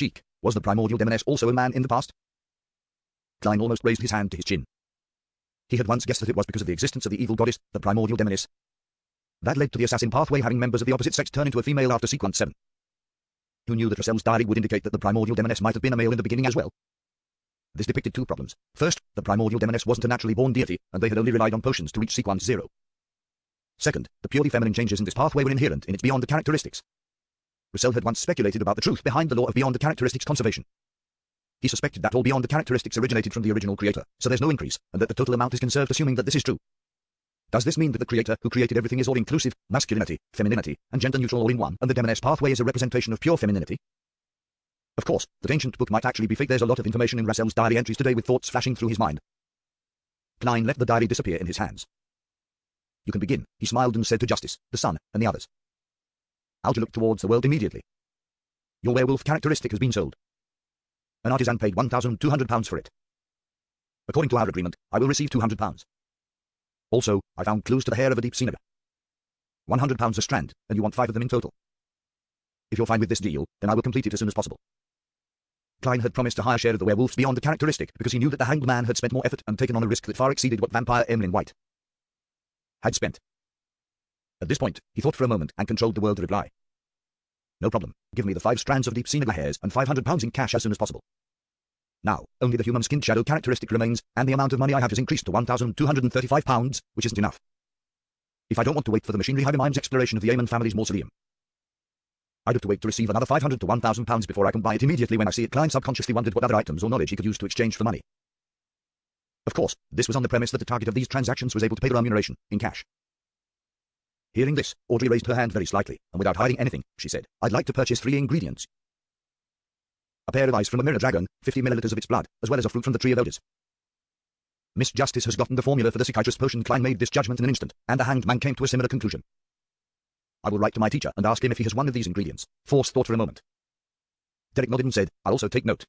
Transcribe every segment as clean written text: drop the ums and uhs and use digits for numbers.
cheek. Was the primordial demoness also a man in the past? Klein almost raised his hand to his chin. He had once guessed that it was because of the existence of the evil goddess, the primordial demoness. That led to the assassin pathway having members of the opposite sex turn into a female after sequence 7. Who knew that Roselle's diary would indicate that the primordial demoness might have been a male in the beginning as well? This depicted two problems. First, the primordial demoness wasn't a naturally born deity, and they had only relied on potions to reach sequence 0. Second, the purely feminine changes in this pathway were inherent in its beyond the characteristics. Roselle had once speculated about the truth behind the law of beyond the characteristics conservation. He suspected that all beyond the characteristics originated from the original creator, so there's no increase, and that the total amount is conserved assuming that this is true. Does this mean that the creator who created everything is all-inclusive, masculinity, femininity, and gender-neutral all in one, and the demoness pathway is a representation of pure femininity? Of course, that ancient book might actually be fake. There's a lot of information in Roselle's diary entries today with thoughts flashing through his mind. Klein let the diary disappear in his hands. You can begin, he smiled and said to Justice, the Sun, and the others. Alger looked towards the world immediately. Your werewolf characteristic has been sold. An artisan paid £1,200 for it. According to our agreement, I will receive £200. Also, I found clues to the hair of a deep sea nugget. £100 a strand, and you want 5 of them in total. If you're fine with this deal, then I will complete it as soon as possible. Klein had promised a higher share of the werewolves beyond the characteristic because he knew that the hanged man had spent more effort and taken on a risk that far exceeded what vampire Emlyn White had spent. At this point, he thought for a moment and controlled the world to reply. No problem, give me the 5 strands of deep sea nugget hairs and £500 in cash as soon as possible. Now, only the human skinned shadow characteristic remains, and the amount of money I have has increased to £1,235, which isn't enough. If I don't want to wait for the machinery Habermeim's exploration of the Aemon family's mausoleum, I'd have to wait to receive another £500 to £1,000 before I can buy it immediately. When I see it, Klein subconsciously wondered what other items or knowledge he could use to exchange for money. Of course, this was on the premise that the target of these transactions was able to pay the remuneration in cash. Hearing this, Audrey raised her hand very slightly, and without hiding anything, she said, I'd like to purchase 3 ingredients. A pair of eyes from a mirror dragon, 50 milliliters of its blood, as well as a fruit from the Tree of Elders. Miss Justice has gotten the formula for the psychiatrist potion. Klein made this judgment in an instant, and the hanged man came to a similar conclusion. I will write to my teacher and ask him if he has one of these ingredients. Force thought for a moment. Derek nodded and said, I'll also take note.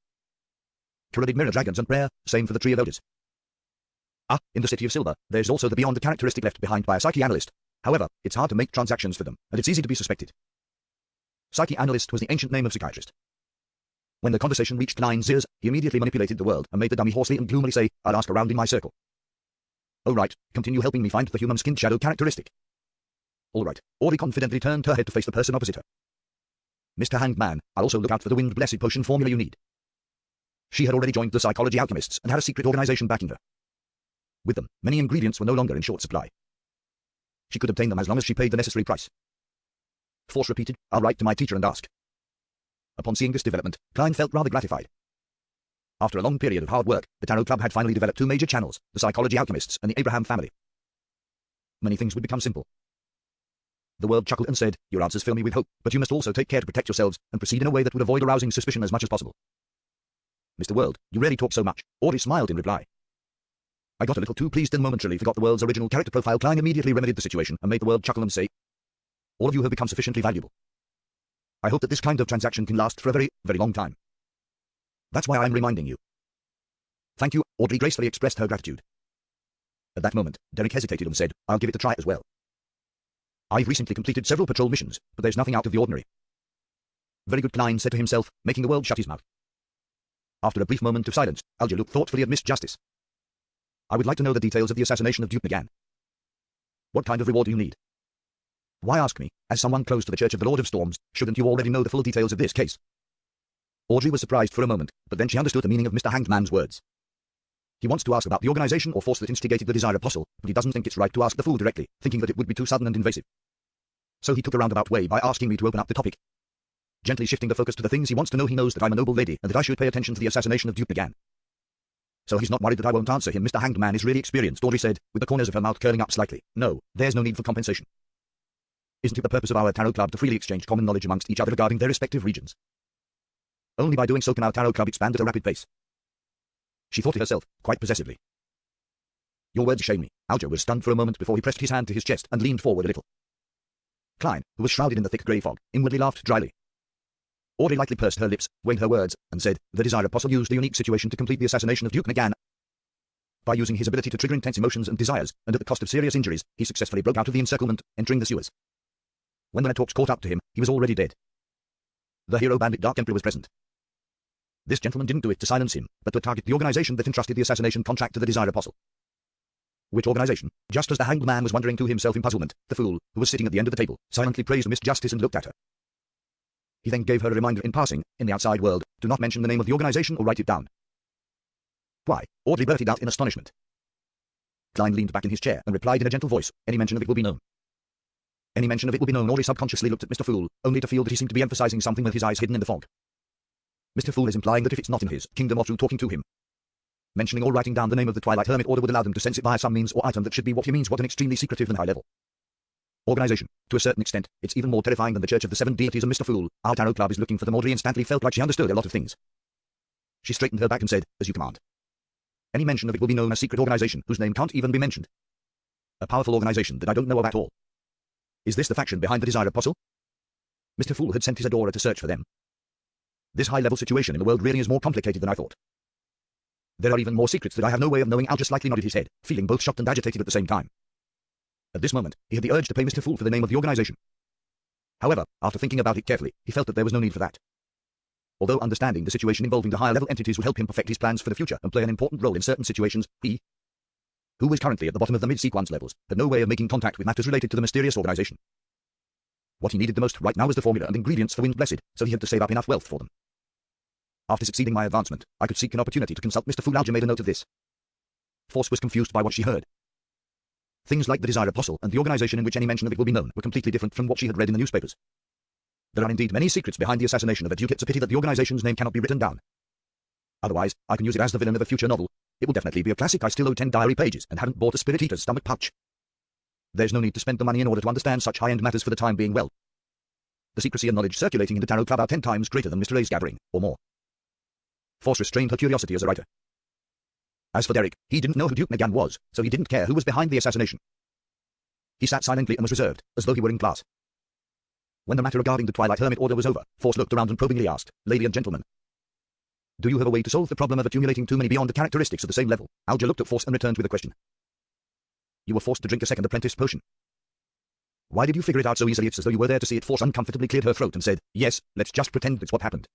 Corroded mirror dragons and prayer, same for the Tree of Elders. In the City of Silver, there's also the beyond the characteristic left behind by a psychoanalyst. However, it's hard to make transactions for them, and it's easy to be suspected. Psychoanalyst was the ancient name of psychiatrist. When the conversation reached Klein's ears, he immediately manipulated the world and made the dummy hoarsely and gloomily say, I'll ask around in my circle. Oh right, continue helping me find the human skinned shadow characteristic. All right, Audrey confidently turned her head to face the person opposite her. Mr. Hanged Man, I'll also look out for the wind blessed potion formula you need. She had already joined the psychology alchemists and had a secret organization backing her. With them, many ingredients were no longer in short supply. She could obtain them as long as she paid the necessary price. Force repeated, I'll write to my teacher and ask. Upon seeing this development, Klein felt rather gratified. After a long period of hard work, the Tarot Club had finally developed 2 major channels, the psychology alchemists and the Abraham family. Many things would become simple. The world chuckled and said, your answers fill me with hope, but you must also take care to protect yourselves and proceed in a way that would avoid arousing suspicion as much as possible. Mr. World, you rarely talk so much. Audrey smiled in reply. I got a little too pleased and momentarily forgot the world's original character profile. Klein immediately remedied the situation and made the world chuckle and say, all of you have become sufficiently valuable. I hope that this kind of transaction can last for a very, very long time. That's why I'm reminding you. Thank you, Audrey gracefully expressed her gratitude. At that moment, Derek hesitated and said, I'll give it a try as well. I've recently completed several patrol missions, but there's nothing out of the ordinary. Very good, Klein said to himself, making the world shut his mouth. After a brief moment of silence, Alger looked thoughtfully at Miss Justice. I would like to know the details of the assassination of Duke Nagan. What kind of reward do you need? Why ask me? As someone close to the Church of the Lord of Storms, shouldn't you already know the full details of this case? Audrey was surprised for a moment, but then she understood the meaning of Mr. Hanged Man's words. He wants to ask about the organization or force that instigated the Desire Apostle, but he doesn't think it's right to ask the fool directly, thinking that it would be too sudden and invasive. So he took a roundabout way by asking me to open up the topic. Gently shifting the focus to the things he wants to know, he knows that I'm a noble lady and that I should pay attention to the assassination of Duke Nagan. So he's not worried that I won't answer him. Mr. Hanged Man is really experienced, Audrey said, with the corners of her mouth curling up slightly. No, there's no need for compensation. Isn't it the purpose of our Tarot Club to freely exchange common knowledge amongst each other regarding their respective regions? Only by doing so can our Tarot Club expand at a rapid pace. She thought to herself, quite possessively. Your words shame me. Alger was stunned for a moment before he pressed his hand to his chest and leaned forward a little. Klein, who was shrouded in the thick grey fog, inwardly laughed dryly. Audrey lightly pursed her lips, weighed her words, and said, the Desire Apostle used the unique situation to complete the assassination of Duke Nagan. By using his ability to trigger intense emotions and desires, and at the cost of serious injuries, he successfully broke out of the encirclement, entering the sewers. When the Nighthawks caught up to him, he was already dead. The hero bandit Dark Emperor was present. This gentleman didn't do it to silence him, but to target the organization that entrusted the assassination contract to the Desire Apostle. Which organization? Just as the hanged man was wondering to himself in puzzlement, the fool, who was sitting at the end of the table, silently praised Miss Justice and looked at her. He then gave her a reminder in passing, in the outside world, do not mention the name of the organization or write it down. Why? Audley blurted out in astonishment. Klein leaned back in his chair and replied in a gentle voice, any mention of it will be known. Any mention of it will be known. Audley subconsciously looked at Mr. Fool, only to feel that he seemed to be emphasizing something with his eyes hidden in the fog. Mr. Fool is implying that if it's not in his kingdom or through talking to him, mentioning or writing down the name of the Twilight Hermit Order would allow them to sense it via some means or item that should be what he means. What an extremely secretive and high level organization. To a certain extent, it's even more terrifying than the Church of the Seven Deities and Mr. Fool. Our tarot club is looking for them. Audrey instantly felt like she understood a lot of things. She straightened her back and said, as you command. Any mention of it will be known as secret organization whose name can't even be mentioned. A powerful organization that I don't know about at all. Is this the faction behind the Desire Apostle? Mr. Fool had sent his adorer to search for them. This high-level situation in the world really is more complicated than I thought. There are even more secrets that I have no way of knowing. Al just slightly nodded his head, feeling both shocked and agitated at the same time. At this moment, he had the urge to pay Mr. Fool for the name of the organization. However, after thinking about it carefully, he felt that there was no need for that. Although understanding the situation involving the higher-level entities would help him perfect his plans for the future and play an important role in certain situations, he, who was currently at the bottom of the mid-sequence levels, had no way of making contact with matters related to the mysterious organization. What he needed the most right now was the formula and ingredients for Wind Blessed, so he had to save up enough wealth for them. After succeeding my advancement, I could seek an opportunity to consult Mr. Fool. Alger made a note of this. Force was confused by what she heard. Things like the Desire Apostle and the organization in which any mention of it will be known were completely different from what she had read in the newspapers. There are indeed many secrets behind the assassination of a duke. It's a pity that the organization's name cannot be written down. Otherwise, I can use it as the villain of a future novel. It will definitely be a classic. I still owe 10 diary pages and haven't bought a Spirit Eater's stomach pouch. There's no need to spend the money in order to understand such high-end matters for the time being. Well, the secrecy and knowledge circulating in the Tarot Club are 10 times greater than Mr. A's gathering, or more. Force restrained her curiosity as a writer. As for Derek, he didn't know who Duke Megan was, so he didn't care who was behind the assassination. He sat silently and was reserved, as though he were in class. When the matter regarding the Twilight Hermit Order was over, Force looked around and probingly asked, Lady and gentlemen, do you have a way to solve the problem of accumulating too many beyond the characteristics of the same level? Alger looked at Force and returned with a question. You were forced to drink a second apprentice potion. Why did you figure it out so easily? It's as though you were there to see it. Force uncomfortably cleared her throat and said, yes, let's just pretend that's what happened.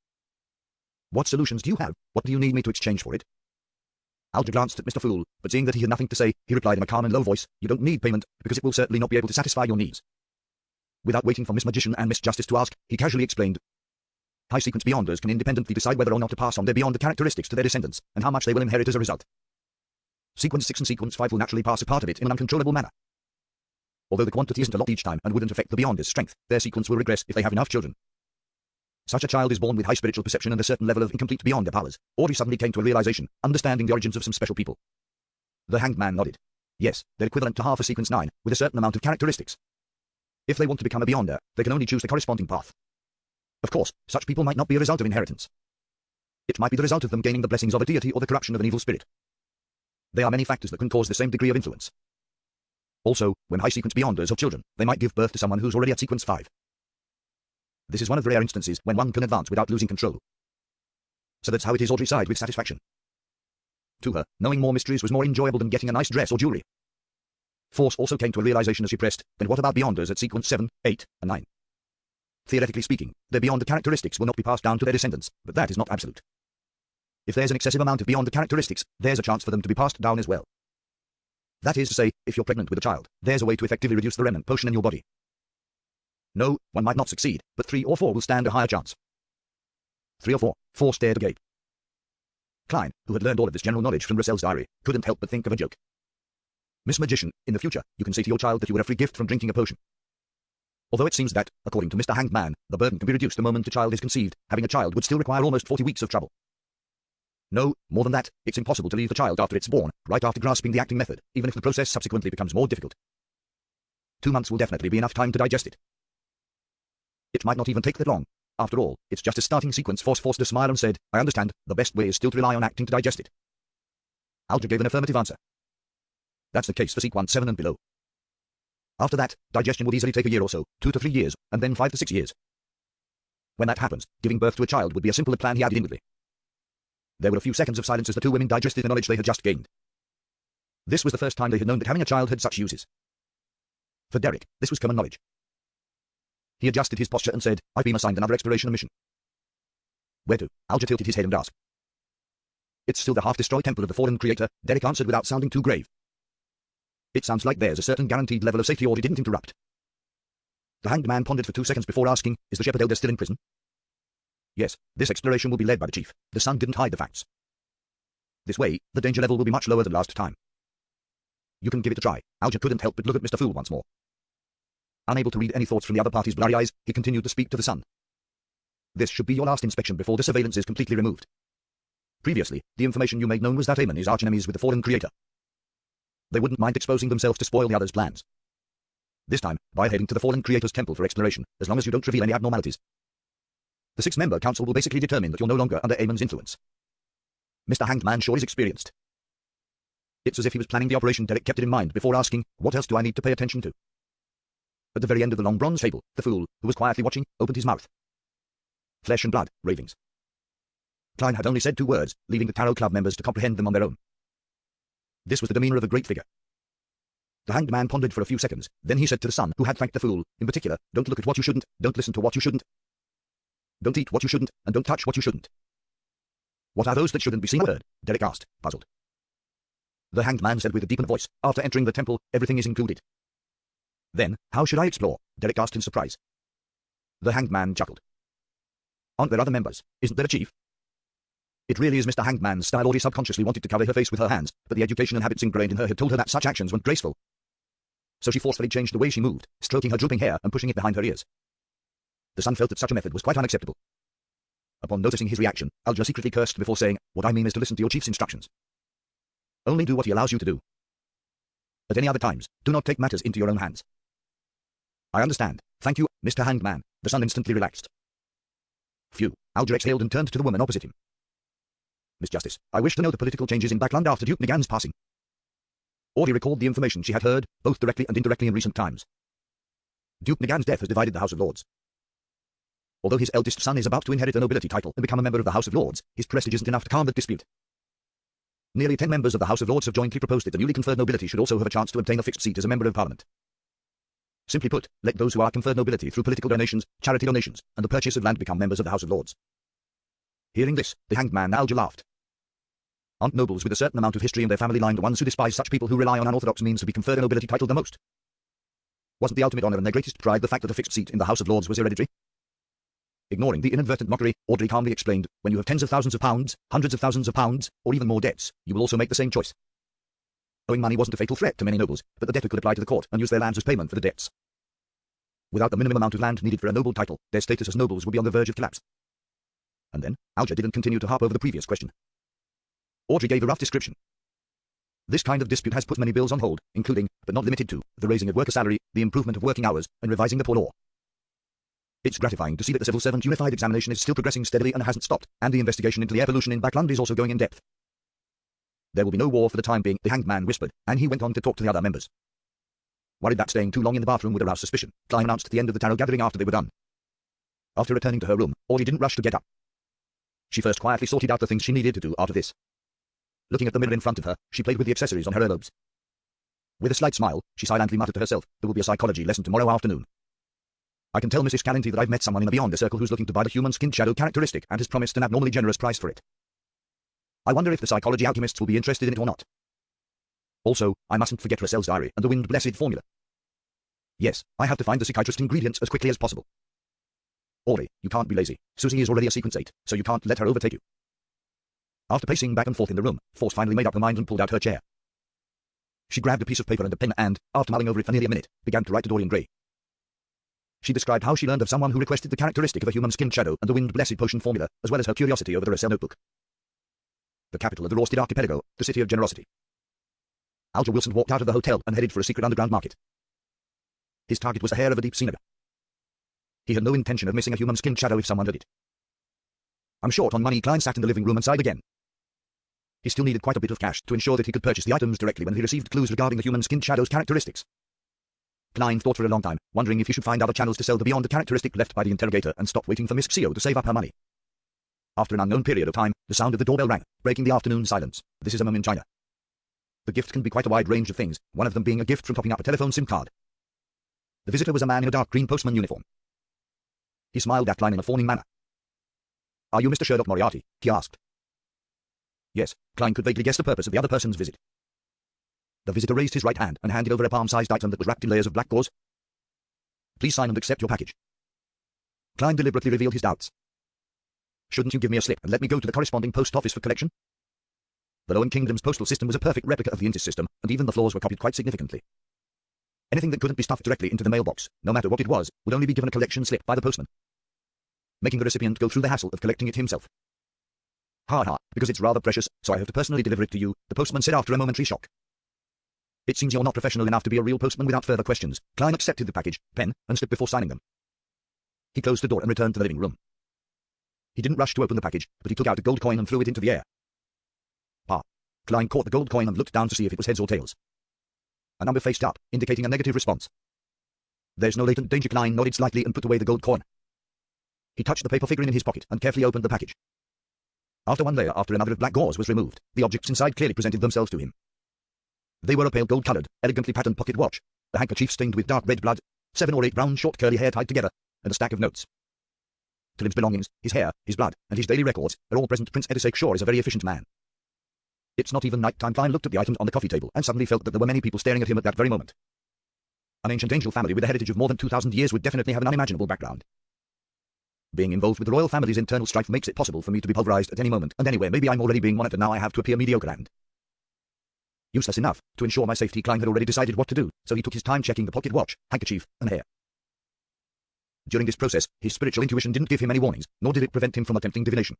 What solutions do you have? What do you need me to exchange for it? Alger glanced at Mr. Fool, but seeing that he had nothing to say, he replied in a calm and low voice, you don't need payment, because it will certainly not be able to satisfy your needs. Without waiting for Miss Magician and Miss Justice to ask, he casually explained, high sequence beyonders can independently decide whether or not to pass on their beyond characteristics to their descendants, and how much they will inherit as a result. Sequence 6 and Sequence 5 will naturally pass a part of it in an uncontrollable manner. Although the quantity isn't a lot each time and wouldn't affect the beyonder's strength, their sequence will regress if they have enough children. Such a child is born with high spiritual perception and a certain level of incomplete beyonder powers. Audrey suddenly came to a realization, understanding the origins of some special people. The hanged man nodded. Yes, they're equivalent to half a Sequence 9, with a certain amount of characteristics. If they want to become a beyonder, they can only choose the corresponding path. Of course, such people might not be a result of inheritance. It might be the result of them gaining the blessings of a deity or the corruption of an evil spirit. There are many factors that can cause the same degree of influence. Also, when high sequence beyonders have children, they might give birth to someone who's already at Sequence 5. This is one of the rare instances when one can advance without losing control. So that's how it is. Audrey sighed with satisfaction. To her, knowing more mysteries was more enjoyable than getting a nice dress or jewelry. Force also came to a realization as she pressed, then what about beyonders at Sequence 7, 8, and 9? Theoretically speaking, their beyonder characteristics will not be passed down to their descendants, but that is not absolute. If there's an excessive amount of beyonder characteristics, there's a chance for them to be passed down as well. That is to say, if you're pregnant with a child, there's a way to effectively reduce the remnant potion in your body. No, one might not succeed, but 3 or 4 will stand a higher chance. 3 or 4, Force stared agape. Klein, who had learned all of this general knowledge from Russell's diary, couldn't help but think of a joke. Miss Magician, in the future, you can say to your child that you were a free gift from drinking a potion. Although it seems that, according to Mr. Hanged Man, the burden can be reduced the moment the child is conceived, having a child would still require almost 40 weeks of trouble. No, more than that, it's impossible to leave the child after it's born, right after grasping the acting method, even if the process subsequently becomes more difficult. 2 months will definitely be enough time to digest it. It might not even take that long. After all, it's just a starting sequence. Force forced a smile and said, I understand, the best way is still to rely on acting to digest it. Alger gave an affirmative answer. That's the case for Sequence 7 and below. After that, digestion would easily take a year or so, 2 to 3 years, and then 5 to 6 years. When that happens, giving birth to a child would be a simpler plan, he added inwardly. There were a few seconds of silence as the 2 women digested the knowledge they had just gained. This was the first time they had known that having a child had such uses. For Derek, this was common knowledge. He adjusted his posture and said, I've been assigned another exploration mission. Where to? Alger tilted his head and asked. It's still the half-destroyed temple of the fallen creator, Derek answered without sounding too grave. It sounds like there's a certain guaranteed level of safety. Audrey didn't interrupt. The hanged man pondered for 2 seconds before asking, is the shepherd elder still in prison? Yes, this exploration will be led by the chief. The son didn't hide the facts. This way, the danger level will be much lower than last time. You can give it a try. Alger couldn't help but look at Mr. Fool once more. Unable to read any thoughts from the other party's blurry eyes, he continued to speak to the son. This should be your last inspection before the surveillance is completely removed. Previously, the information you made known was that Amon is archenemies with the fallen creator. They wouldn't mind exposing themselves to spoil the other's plans. This time, by heading to the fallen creator's temple for exploration, as long as you don't reveal any abnormalities. The 6-member council will basically determine that you're no longer under Amon's influence. Mr. Hanged Man sure is experienced. It's as if he was planning the operation. Derek kept it in mind before asking, what else do I need to pay attention to? At the very end of the long bronze table, the fool, who was quietly watching, opened his mouth. Flesh and blood, ravings. Klein had only said 2 words, leaving the Tarot Club members to comprehend them on their own. This was the demeanor of a great figure. The hanged man pondered for a few seconds, then he said to the son, who had thanked the fool, in particular, don't look at what you shouldn't, don't listen to what you shouldn't, don't eat what you shouldn't, and don't touch what you shouldn't. What are those that shouldn't be seen or heard? Derek asked, puzzled. The hanged man said with a deepened voice, after entering the temple, everything is included. Then, how should I explore? Derek asked in surprise. The hanged man chuckled. Aren't there other members? Isn't there a chief? It really is Mr. Hanged Man's style. Audrey subconsciously wanted to cover her face with her hands, but the education and habits ingrained in her had told her that such actions weren't graceful. So she forcefully changed the way she moved, stroking her drooping hair and pushing it behind her ears. The son felt that such a method was quite unacceptable. Upon noticing his reaction, Alger secretly cursed before saying, what I mean is to listen to your chief's instructions. Only do what he allows you to do. At any other times, do not take matters into your own hands. I understand. Thank you, Mr. Hanged Man. The son instantly relaxed. Phew. Alger exhaled and turned to the woman opposite him. Miss Justice, I wish to know the political changes in Backland after Duke Nigan's passing. Audrey recalled the information she had heard, both directly and indirectly in recent times. Duke Nigan's death has divided the House of Lords. Although his eldest son is about to inherit the nobility title and become a member of the House of Lords, his prestige isn't enough to calm the dispute. Nearly 10 members of the House of Lords have jointly proposed that the newly conferred nobility should also have a chance to obtain a fixed seat as a member of Parliament. Simply put, let those who are conferred nobility through political donations, charity donations, and the purchase of land become members of the House of Lords. Hearing this, the hanged man Alger laughed. Aren't nobles with a certain amount of history in their family line the ones who despise such people who rely on unorthodox means to be conferred a nobility title the most? Wasn't the ultimate honor and their greatest pride the fact that a fixed seat in the House of Lords was hereditary? Ignoring the inadvertent mockery, Audrey calmly explained, when you have tens of thousands of pounds, hundreds of thousands of pounds, or even more debts, you will also make the same choice. Owing money wasn't a fatal threat to many nobles, but the debtor could apply to the court and use their lands as payment for the debts. Without the minimum amount of land needed for a noble title, their status as nobles would be on the verge of collapse. And then, Alger didn't continue to harp over the previous question. Audrey gave a rough description. This kind of dispute has put many bills on hold, including, but not limited to, the raising of worker salary, the improvement of working hours, and revising the poor law. It's gratifying to see that the Civil Servant Unified examination is still progressing steadily and hasn't stopped, and the investigation into the air pollution in Backland is also going in depth. There will be no war for the time being, the hanged man whispered, and he went on to talk to the other members. Worried that staying too long in the bathroom would arouse suspicion, Klein announced at the end of the tarot gathering after they were done. After returning to her room, Audrey didn't rush to get up. She first quietly sorted out the things she needed to do after this. Looking at the mirror in front of her, she played with the accessories on her earlobes. With a slight smile, she silently muttered to herself, there will be a psychology lesson tomorrow afternoon. I can tell Mrs. Callanthy that I've met someone in the Beyond Circle who's looking to buy the human skin shadow characteristic and has promised an abnormally generous price for it. I wonder if the psychology alchemists will be interested in it or not. Also, I mustn't forget Russell's diary and the wind blessed formula. Yes, I have to find the psychiatrist ingredients as quickly as possible. Audrey, you can't be lazy. Susie is already a sequence 8, so you can't let her overtake you. After pacing back and forth in the room, Force finally made up her mind and pulled out her chair. She grabbed a piece of paper and a pen and, after mulling over it for nearly a minute, began to write to Dorian Gray. She described how she learned of someone who requested the characteristic of a human skin shadow and the wind blessed potion formula, as well as her curiosity over the Russell notebook. The capital of the Rorsted Archipelago, the city of generosity. Alger Wilson walked out of the hotel and headed for a secret underground market. His target was the hair of a deep sea nugget. He had no intention of missing a human skin shadow if someone did it. I'm short on money. Klein sat in the living room and sighed again. He still needed quite a bit of cash to ensure that he could purchase the items directly when he received clues regarding the human skin shadow's characteristics. Klein thought for a long time, wondering if he should find other channels to sell the beyond the characteristic left by the interrogator and stop waiting for Miss Xio to save up her money. After an unknown period of time, the sound of the doorbell rang, breaking the afternoon silence. This is a mom in China. The gift can be quite a wide range of things, one of them being a gift from topping up a telephone SIM card. The visitor was a man in a dark green postman uniform. He smiled at Klein in a fawning manner. Are you Mr. Sherlock Moriarty? He asked. Yes, Klein could vaguely guess the purpose of the other person's visit. The visitor raised his right hand and handed over a palm-sized item that was wrapped in layers of black gauze. Please sign and accept your package. Klein deliberately revealed his doubts. Shouldn't you give me a slip and let me go to the corresponding post office for collection? The Lowen Kingdom's postal system was a perfect replica of the Intis system, and even the flaws were copied quite significantly. Anything that couldn't be stuffed directly into the mailbox, no matter what it was, would only be given a collection slip by the postman, making the recipient go through the hassle of collecting it himself. Ha ha, because it's rather precious, so I have to personally deliver it to you, the postman said after a momentary shock. It seems you're not professional enough to be a real postman. Without further questions, Klein accepted the package, pen, and slip before signing them. He closed the door and returned to the living room. He didn't rush to open the package, but he took out a gold coin and threw it into the air. Pa. Klein caught the gold coin and looked down to see if it was heads or tails. A number faced up, indicating a negative response. There's no latent danger. Klein nodded slightly and put away the gold coin. He touched the paper figurine in his pocket and carefully opened the package. After one layer after another of black gauze was removed, the objects inside clearly presented themselves to him. They were a pale gold-coloured, elegantly patterned pocket watch, a handkerchief stained with dark red blood, 7 or 8 brown short curly hair tied together, and a stack of notes. To Lim's belongings, his hair, his blood, and his daily records are all present. Prince Edisake Shaw is a very efficient man. It's not even night time. Klein looked at the items on the coffee table and suddenly felt that there were many people staring at him at that very moment. An ancient angel family with a heritage of more than 2,000 years would definitely have an unimaginable background. Being involved with the royal family's internal strife makes it possible for me to be pulverized at any moment, and anyway, maybe I'm already being monitored now. I have to appear mediocre and useless enough to ensure my safety. Klein had already decided what to do, so he took his time checking the pocket watch, handkerchief, and hair. During this process, his spiritual intuition didn't give him any warnings, nor did it prevent him from attempting divination.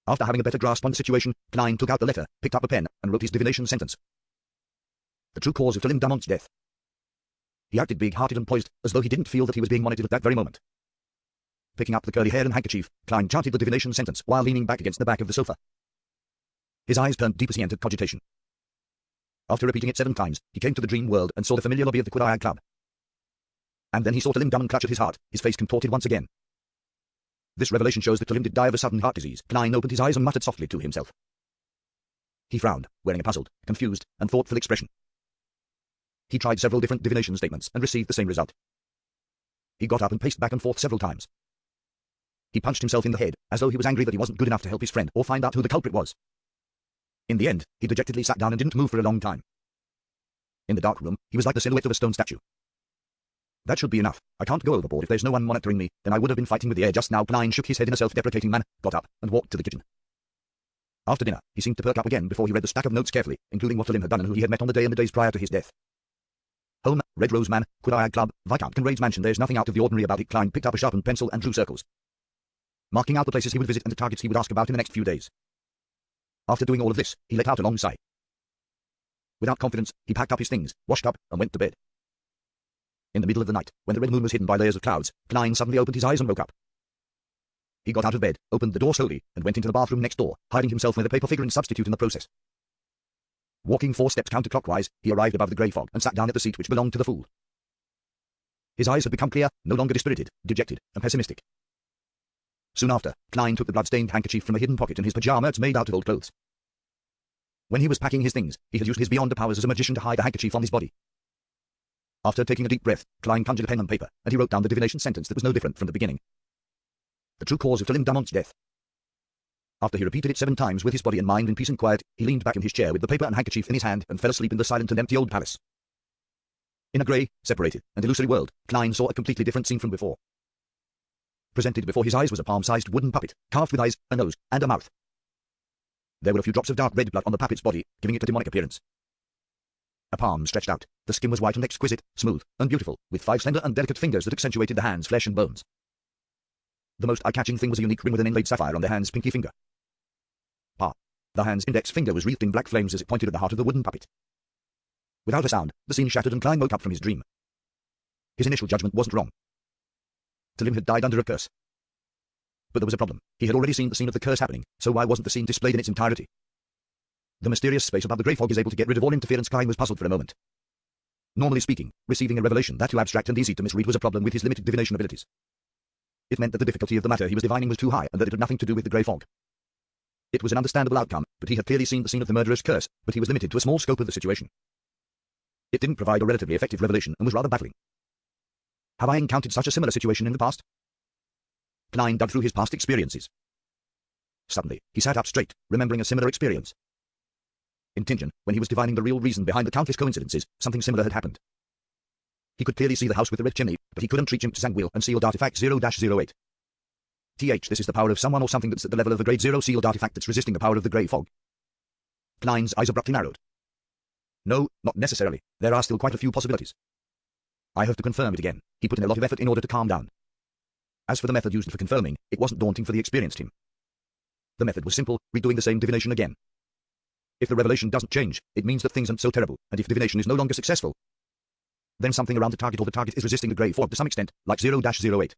After having a better grasp on the situation, Klein took out the letter, picked up a pen, and wrote his divination sentence. The true cause of Lim Damont's death. He acted big-hearted and poised, as though he didn't feel that he was being monitored at that very moment. Picking up the curly hair and handkerchief, Klein chanted the divination sentence while leaning back against the back of the sofa. His eyes turned deep as he entered cogitation. After repeating it 7 times, he came to the dream world and saw the familiar lobby of the Quadriad Club. And then he saw Lim Damont clutch at his heart, his face contorted once again. This revelation shows that Lim did die of a sudden heart disease. Klein opened his eyes and muttered softly to himself. He frowned, wearing a puzzled, confused, and thoughtful expression. He tried several different divination statements and received the same result. He got up and paced back and forth several times. He punched himself in the head, as though he was angry that he wasn't good enough to help his friend or find out who the culprit was. In the end, he dejectedly sat down and didn't move for a long time. In the dark room, he was like the silhouette of a stone statue. That should be enough. I can't go overboard if there's no one monitoring me, then I would have been fighting with the air just now. Klein shook his head in a self-deprecating manner, got up, and walked to the kitchen. After dinner, he seemed to perk up again before he read the stack of notes carefully, including what Lim had done and who he had met on the day and the days prior to his death. Home, Red Rose Man, Quadriad Club, Viscount Kinraid's mansion. There's nothing out of the ordinary about it. Klein picked up a sharpened pencil and drew circles, marking out the places he would visit and the targets he would ask about in the next few days. After doing all of this, he let out a long sigh. Without confidence, he packed up his things, washed up, and went to bed. In the middle of the night, when the red moon was hidden by layers of clouds, Klein suddenly opened his eyes and woke up. He got out of bed, opened the door slowly, and went into the bathroom next door, hiding himself with a paper figurine substitute in the process. Walking 4 steps counterclockwise, he arrived above the grey fog and sat down at the seat which belonged to the fool. His eyes had become clear, no longer dispirited, dejected, and pessimistic. Soon after, Klein took the blood-stained handkerchief from a hidden pocket in his pajamas made out of old clothes. When he was packing his things, he had used his beyond powers as a magician to hide the handkerchief on his body. After taking a deep breath, Klein conjured a pen and paper, and he wrote down the divination sentence that was no different from the beginning. The true cause of Lim Damont's death. After he repeated it 7 times with his body and mind in peace and quiet, he leaned back in his chair with the paper and handkerchief in his hand and fell asleep in the silent and empty old palace. In a grey, separated, and illusory world, Klein saw a completely different scene from before. Presented before his eyes was a palm-sized wooden puppet, carved with eyes, a nose, and a mouth. There were a few drops of dark red blood on the puppet's body, giving it a demonic appearance. A palm stretched out. The skin was white and exquisite, smooth, and beautiful, with 5 slender and delicate fingers that accentuated the hand's flesh and bones. The most eye-catching thing was a unique ring with an inlaid sapphire on the hand's pinky finger. The hand's index finger was wreathed in black flames as it pointed at the heart of the wooden puppet. Without a sound, the scene shattered and Klein woke up from his dream. His initial judgment wasn't wrong. Lim had died under a curse. But there was a problem. He had already seen the scene of the curse happening, so why wasn't the scene displayed in its entirety? The mysterious space above the grey fog is able to get rid of all interference. Klein was puzzled for a moment. Normally speaking, receiving a revelation that too abstract and easy to misread was a problem with his limited divination abilities. It meant that the difficulty of the matter he was divining was too high and that it had nothing to do with the grey fog. It was an understandable outcome, but he had clearly seen the scene of the murderer's curse, but he was limited to a small scope of the situation. It didn't provide a relatively effective revelation and was rather baffling. Have I encountered such a similar situation in the past? Klein dug through his past experiences. Suddenly, he sat up straight, remembering a similar experience. In Tingen, when he was divining the real reason behind the countless coincidences, something similar had happened. He could clearly see the house with the red chimney, but he couldn't reach into Zangwill and sealed artifact 0-08. This is the power of someone or something that's at the level of the grade 0 sealed artifact that's resisting the power of the grey fog. Klein's eyes abruptly narrowed. No, not necessarily. There are still quite a few possibilities. I have to confirm it again. He put in a lot of effort in order to calm down. As for the method used for confirming, it wasn't daunting for the experienced him. The method was simple, redoing the same divination again. If the revelation doesn't change, it means that things aren't so terrible, and if divination is no longer successful, then something around the target or the target is resisting the grey fog to some extent, like 0-08.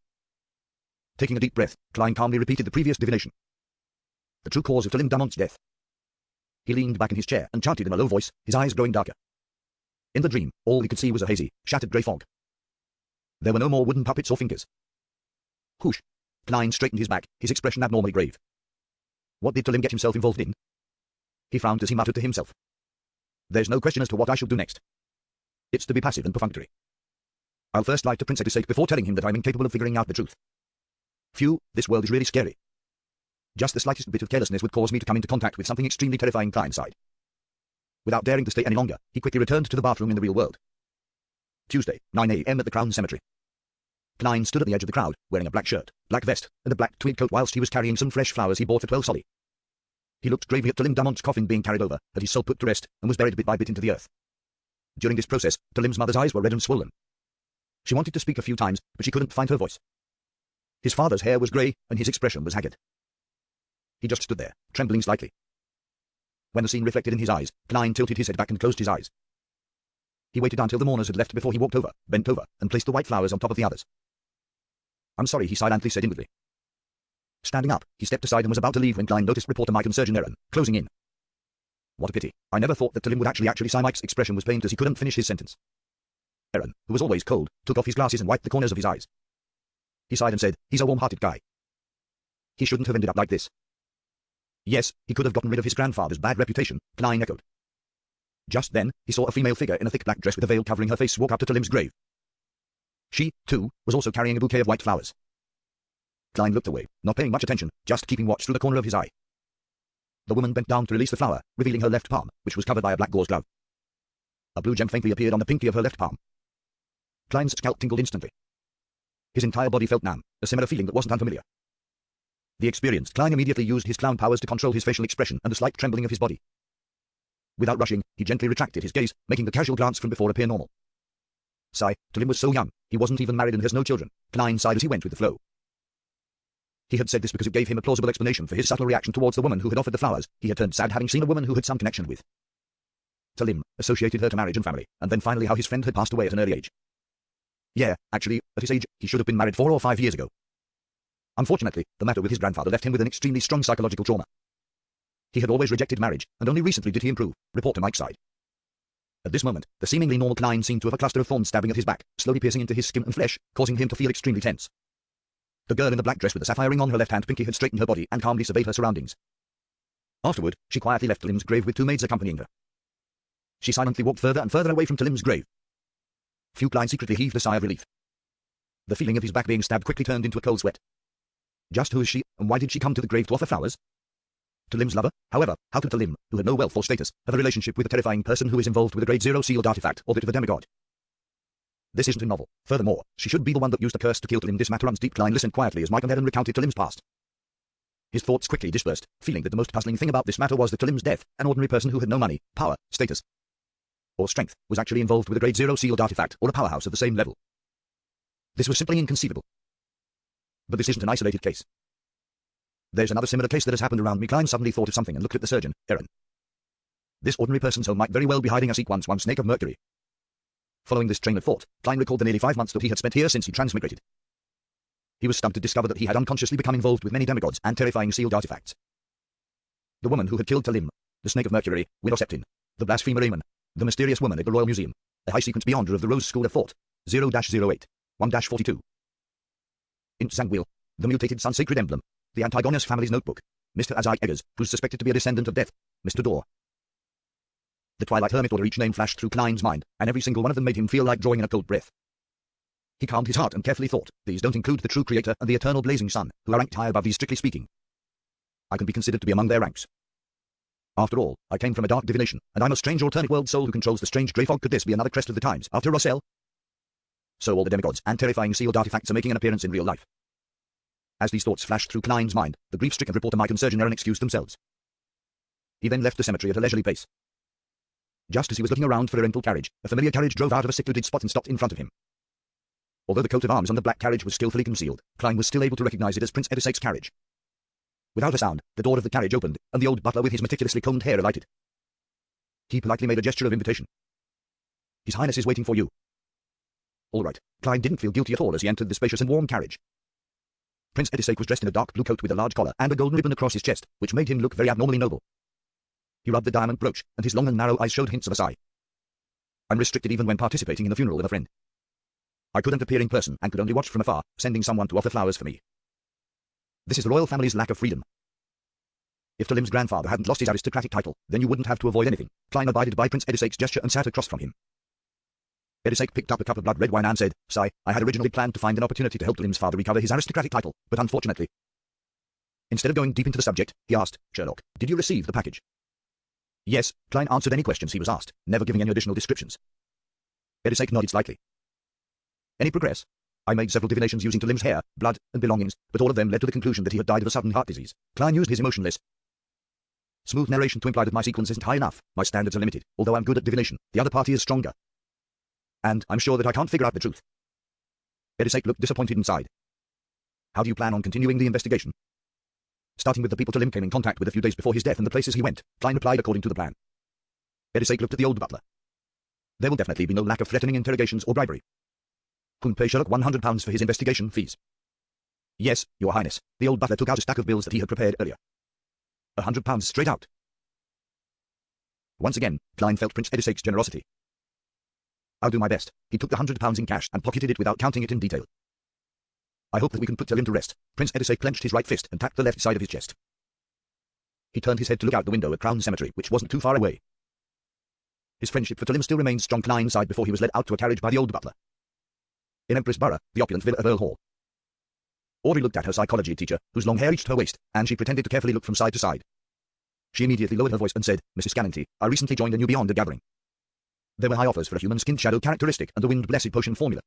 Taking a deep breath, Klein calmly repeated the previous divination. The true cause of Talim Damont's death. He leaned back in his chair and chanted in a low voice, his eyes growing darker. In the dream, all he could see was a hazy, shattered grey fog. There were no more wooden puppets or fingers. Whoosh! Klein straightened his back, his expression abnormally grave. What did Talim get himself involved in? He frowned as he muttered to himself. There's no question as to what I shall do next. It's to be passive and perfunctory. I'll first lie to Prince Etisake before telling him that I'm incapable of figuring out the truth. Phew, this world is really scary. Just the slightest bit of carelessness would cause me to come into contact with something extremely terrifying. Klein sighed. Without daring to stay any longer, he quickly returned to the bathroom in the real world. Tuesday, 9 a.m. at the Crown Cemetery. Klein stood at the edge of the crowd, wearing a black shirt, black vest, and a black tweed coat whilst he was carrying some fresh flowers he bought for 12 soldi. He looked gravely at Talim Damont's coffin being carried over, had his soul put to rest, and was buried bit by bit into the earth. During this process, Talim's mother's eyes were red and swollen. She wanted to speak a few times, but she couldn't find her voice. His father's hair was grey, and his expression was haggard. He just stood there, trembling slightly. When the scene reflected in his eyes, Klein tilted his head back and closed his eyes. He waited until the mourners had left before he walked over, bent over, and placed the white flowers on top of the others. I'm sorry, he silently said inwardly. Standing up, he stepped aside and was about to leave when Klein noticed reporter Mike and Surgeon Aaron, closing in. What a pity. I never thought that Talim would actually sigh. Mike's expression was pained as he couldn't finish his sentence. Aaron, who was always cold, took off his glasses and wiped the corners of his eyes. He sighed and said, he's a warm-hearted guy. He shouldn't have ended up like this. Yes, he could have gotten rid of his grandfather's bad reputation, Klein echoed. Just then, he saw a female figure in a thick black dress with a veil covering her face walk up to Talim's grave. She, too, was also carrying a bouquet of white flowers. Klein looked away, not paying much attention, just keeping watch through the corner of his eye. The woman bent down to release the flower, revealing her left palm, which was covered by a black gauze glove. A blue gem faintly appeared on the pinky of her left palm. Klein's scalp tingled instantly. His entire body felt numb, a similar feeling that wasn't unfamiliar. The experienced Klein immediately used his clown powers to control his facial expression and the slight trembling of his body. Without rushing, he gently retracted his gaze, making the casual glance from before appear normal. Sigh, Talim was so young, he wasn't even married and has no children. Klein sighed as he went with the flow. He had said this because it gave him a plausible explanation for his subtle reaction towards the woman who had offered the flowers. He had turned sad having seen a woman who had some connection with Talim, associated her to marriage and family, and then finally how his friend had passed away at an early age. Yeah, actually, at his age, he should have been married 4 or 5 years ago. Unfortunately, the matter with his grandfather left him with an extremely strong psychological trauma. He had always rejected marriage, and only recently did he improve, reporter Mike sighed. At this moment, the seemingly normal Klein seemed to have a cluster of thorns stabbing at his back, slowly piercing into his skin and flesh, causing him to feel extremely tense. The girl in the black dress with the sapphire ring on her left hand pinky had straightened her body and calmly surveyed her surroundings. Afterward, she quietly left Talim's grave with 2 maids accompanying her. She silently walked further and further away from Talim's grave. Klein secretly heaved a sigh of relief. The feeling of his back being stabbed quickly turned into a cold sweat. Just who is she, and why did she come to the grave to offer flowers? Talim's lover? However, how could Talim, who had no wealth or status, have a relationship with a terrifying person who is involved with a grade 0 sealed artifact or bit of a demigod? This isn't a novel. Furthermore, she should be the one that used a curse to kill Talim. This matter runs deep. Klein listened quietly as Mike and Aaron recounted Talim's past. His thoughts quickly dispersed, feeling that the most puzzling thing about this matter was that Talim's death, an ordinary person who had no money, power, status, or strength, was actually involved with a grade 0 sealed artifact or a powerhouse of the same level. This was simply inconceivable. But this isn't an isolated case. There's another similar case that has happened around me. Klein suddenly thought of something and looked at the surgeon, Aaron. This ordinary person's home might very well be hiding a sequence one snake of Mercury. Following this train of thought, Klein recalled the nearly 5 months that he had spent here since he transmigrated. He was stunned to discover that he had unconsciously become involved with many demigods and terrifying sealed artifacts. The woman who had killed Talim, the Snake of Mercury, Widow Septine, the blasphemer Aemon, the mysterious woman at the Royal Museum, a high-sequence beyonder of the Rose School of Thought, 0-08, 1-42. In Zangwill, the mutated sun sacred emblem, the Antigonus family's notebook, Mr. Azai Eggers, who's suspected to be a descendant of death, Mr. Dorr. The Twilight Hermit order, each name flashed through Klein's mind, and every single one of them made him feel like drawing in a cold breath. He calmed his heart and carefully thought, these don't include the true Creator and the eternal blazing sun, who are ranked high above these strictly speaking. I can be considered to be among their ranks. After all, I came from a dark divination, and I'm a strange alternate world soul who controls the strange grey fog. Could this be another crest of the times, after Rossel? So all the demigods and terrifying sealed artifacts are making an appearance in real life. As these thoughts flashed through Klein's mind, the grief-stricken reporter Mike and Surgeon Aaron excused themselves. He then left the cemetery at a leisurely pace. Just as he was looking around for a rental carriage, a familiar carriage drove out of a secluded spot and stopped in front of him. Although the coat of arms on the black carriage was skillfully concealed, Klein was still able to recognize it as Prince Edisake's carriage. Without a sound, the door of the carriage opened, and the old butler with his meticulously combed hair alighted. He politely made a gesture of invitation. His Highness is waiting for you. All right. Klein didn't feel guilty at all as he entered the spacious and warm carriage. Prince Edisake was dressed in a dark blue coat with a large collar and a golden ribbon across his chest, which made him look very abnormally noble. He rubbed the diamond brooch, and his long and narrow eyes showed hints of a sigh. I'm restricted even when participating in the funeral of a friend. I couldn't appear in person and could only watch from afar, sending someone to offer flowers for me. This is the royal family's lack of freedom. If Talim's grandfather hadn't lost his aristocratic title, then you wouldn't have to avoid anything. Klein abided by Prince Edisake's gesture and sat across from him. Edisake picked up a cup of blood red wine and said, "Sigh, I had originally planned to find an opportunity to help Talim's father recover his aristocratic title, but unfortunately." Instead of going deep into the subject, he asked, "Sherlock, did you receive the package?" Yes, Klein answered any questions he was asked, never giving any additional descriptions. Edisake nodded slightly. Any progress? I made several divinations using Talim's hair, blood, and belongings, but all of them led to the conclusion that he had died of a sudden heart disease. Klein used his emotionless, smooth narration to imply that my sequence isn't high enough, my standards are limited, although I'm good at divination, the other party is stronger. And I'm sure that I can't figure out the truth. Edisake looked disappointed and sighed. How do you plan on continuing the investigation? Starting with the people Talim came in contact with a few days before his death and the places he went, Klein replied according to the plan. Edisake looked at the old butler. There will definitely be no lack of threatening interrogations or bribery. Couldn't pay Sherlock £100 for his investigation fees. Yes, Your Highness. The old butler took out a stack of bills that he had prepared earlier. £100 straight out. Once again, Klein felt Prince Edisake's generosity. I'll do my best. He took the £100 in cash and pocketed it without counting it in detail. I hope that we can put Talim to rest. Prince Edisake clenched his right fist and tapped the left side of his chest. He turned his head to look out the window at Crown Cemetery, which wasn't too far away. His friendship for Talim still remained strong. Klein sighed before he was led out to a carriage by the old butler. In Empress Borough, the opulent villa of Earl Hall. Audrey looked at her psychology teacher, whose long hair reached her waist, and she pretended to carefully look from side to side. She immediately lowered her voice and said, "Mrs. Scannanty, I recently joined a new Beyond gathering. There were high offers for a human-skinned shadow characteristic and the wind-blessed potion formula.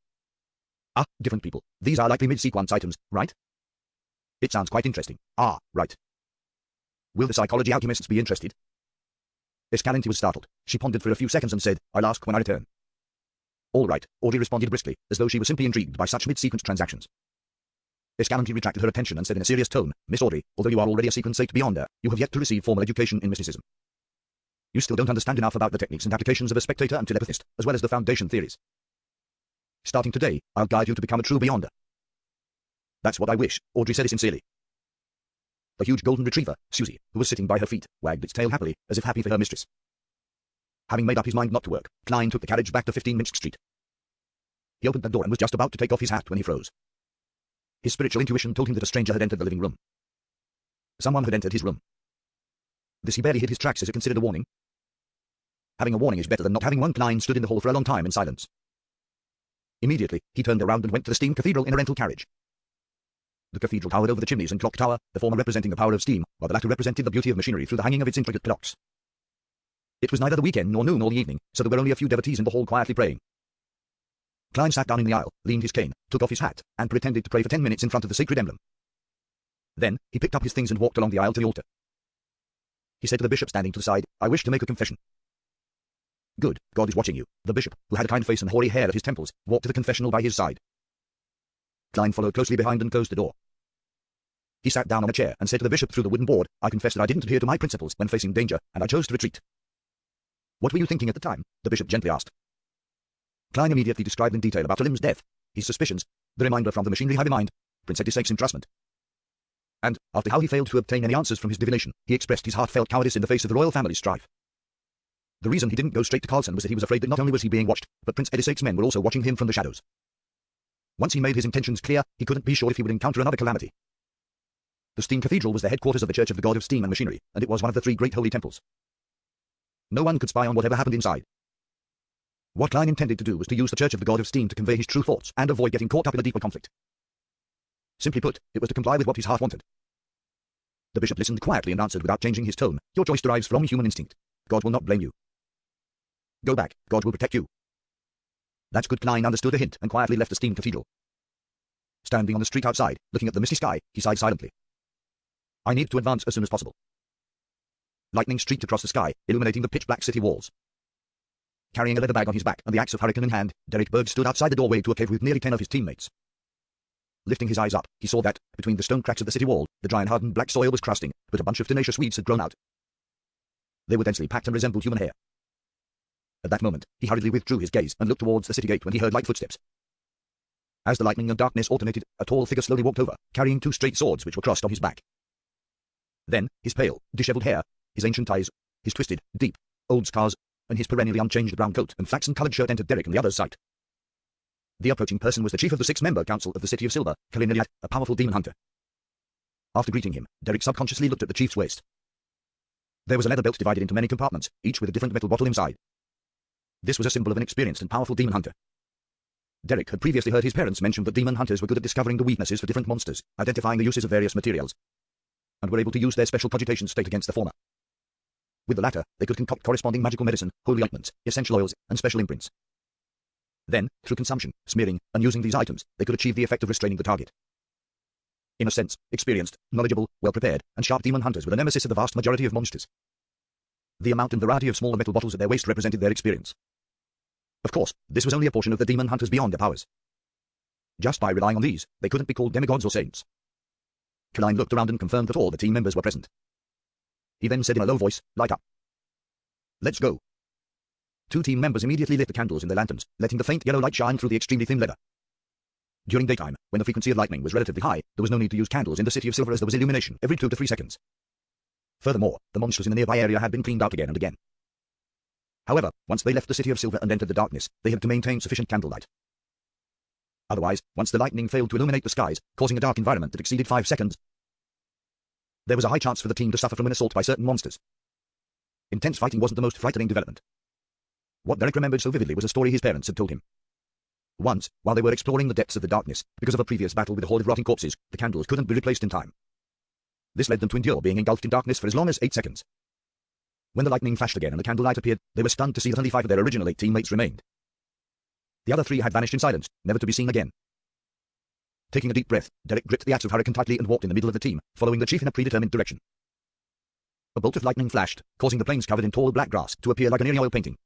Ah, different people. These are likely mid-sequence items, right? It sounds quite interesting. Ah, right. Will the psychology alchemists be interested?" Escalante was startled. She pondered for a few seconds and said, "I'll ask when I return." All right, Audrey responded briskly, as though she was simply intrigued by such mid-sequence transactions. Escalante retracted her attention and said in a serious tone, "Miss Audrey, although you are already a sequence 8 Beyonder, you have yet to receive formal education in mysticism. You still don't understand enough about the techniques and applications of a spectator and telepathist, as well as the foundation theories. Starting today, I'll guide you to become a true Beyonder." "That's what I wish," Audrey said sincerely. The huge golden retriever, Susie, who was sitting by her feet, wagged its tail happily, as if happy for her mistress. Having made up his mind not to work, Klein took the carriage back to 15 Minsk Street. He opened the door and was just about to take off his hat when he froze. His spiritual intuition told him that a stranger had entered the living room. Someone had entered his room. This he barely hid his tracks as it considered a warning. Having a warning is better than not having one. Klein stood in the hall for a long time in silence. Immediately, he turned around and went to the steam cathedral in a rental carriage. The cathedral towered over the chimneys and clock tower, the former representing the power of steam, while the latter represented the beauty of machinery through the hanging of its intricate clocks. It was neither the weekend nor noon or the evening, so there were only a few devotees in the hall quietly praying. Klein sat down in the aisle, leaned his cane, took off his hat, and pretended to pray for 10 minutes in front of the sacred emblem. Then, he picked up his things and walked along the aisle to the altar. He said to the bishop standing to the side, "I wish to make a confession." "Good, God is watching you." The bishop, who had a kind face and hoary hair at his temples, walked to the confessional by his side. Klein followed closely behind and closed the door. He sat down on a chair and said to the bishop through the wooden board, "I confess that I didn't adhere to my principles when facing danger, and I chose to retreat." "What were you thinking at the time?" the bishop gently asked. Klein immediately described in detail about Talim's death, his suspicions, the reminder from the machinery hive mind, Prince Edisake's entrustment. And, after how he failed to obtain any answers from his divination, he expressed his heartfelt cowardice in the face of the royal family's strife. The reason he didn't go straight to Carlson was that he was afraid that not only was he being watched, but Prince Edisake's men were also watching him from the shadows. Once he made his intentions clear, he couldn't be sure if he would encounter another calamity. The Steam Cathedral was the headquarters of the Church of the God of Steam and Machinery, and it was one of the 3 great holy temples. No one could spy on whatever happened inside. What Klein intended to do was to use the Church of the God of Steam to convey his true thoughts and avoid getting caught up in a deeper conflict. Simply put, it was to comply with what his heart wanted. The bishop listened quietly and answered without changing his tone, "Your choice derives from human instinct. God will not blame you. Go back, God will protect you." That's good. Klein understood the hint and quietly left the steam cathedral. Standing on the street outside, looking at the misty sky, he sighed silently. I need to advance as soon as possible. Lightning streaked across the sky, illuminating the pitch-black city walls. Carrying a leather bag on his back and the axe of Hurricane in hand, Derek Bird stood outside the doorway to a cave with nearly 10 of his teammates. Lifting his eyes up, he saw that, between the stone cracks of the city wall, the dry and hardened black soil was crusting, but a bunch of tenacious weeds had grown out. They were densely packed and resembled human hair. At that moment, he hurriedly withdrew his gaze and looked towards the city gate when he heard light footsteps. As the lightning and darkness alternated, a tall figure slowly walked over, carrying 2 straight swords which were crossed on his back. Then, his pale, disheveled hair, his ancient eyes, his twisted, deep, old scars, and his perennially unchanged brown coat and flaxen-colored shirt entered Derek and the other's sight. The approaching person was the chief of the 6-member council of the City of Silver, Kalin Eliat, a powerful demon hunter. After greeting him, Derek subconsciously looked at the chief's waist. There was a leather belt divided into many compartments, each with a different metal bottle inside. This was a symbol of an experienced and powerful demon hunter. Derek had previously heard his parents mention that demon hunters were good at discovering the weaknesses for different monsters, identifying the uses of various materials, and were able to use their special cogitation state against the former. With the latter, they could concoct corresponding magical medicine, holy ointments, essential oils, and special imprints. Then, through consumption, smearing, and using these items, they could achieve the effect of restraining the target. In a sense, experienced, knowledgeable, well-prepared, and sharp demon hunters were the nemesis of the vast majority of monsters. The amount and variety of smaller metal bottles at their waist represented their experience. Of course, this was only a portion of the demon hunters beyond their powers. Just by relying on these, they couldn't be called demigods or saints. Klein looked around and confirmed that all the team members were present. He then said in a low voice, "Light up. Let's go." 2 team members immediately lit the candles in their lanterns, letting the faint yellow light shine through the extremely thin leather. During daytime, when the frequency of lightning was relatively high, there was no need to use candles in the City of Silver as there was illumination every 2 to 3 seconds. Furthermore, the monsters in the nearby area had been cleaned out again and again. However, once they left the City of Silver and entered the darkness, they had to maintain sufficient candlelight. Otherwise, once the lightning failed to illuminate the skies, causing a dark environment that exceeded 5 seconds, there was a high chance for the team to suffer from an assault by certain monsters. Intense fighting wasn't the most frightening development. What Derek remembered so vividly was a story his parents had told him. Once, while they were exploring the depths of the darkness, because of a previous battle with a horde of rotting corpses, the candles couldn't be replaced in time. This led them to endure being engulfed in darkness for as long as 8 seconds. When the lightning flashed again and the candlelight appeared, they were stunned to see that only 5 of their original 8 teammates remained. The other 3 had vanished in silence, never to be seen again. Taking a deep breath, Derek gripped the axe of Hurricane tightly and walked in the middle of the team, following the chief in a predetermined direction. A bolt of lightning flashed, causing the plains covered in tall black grass to appear like an eerie oil painting.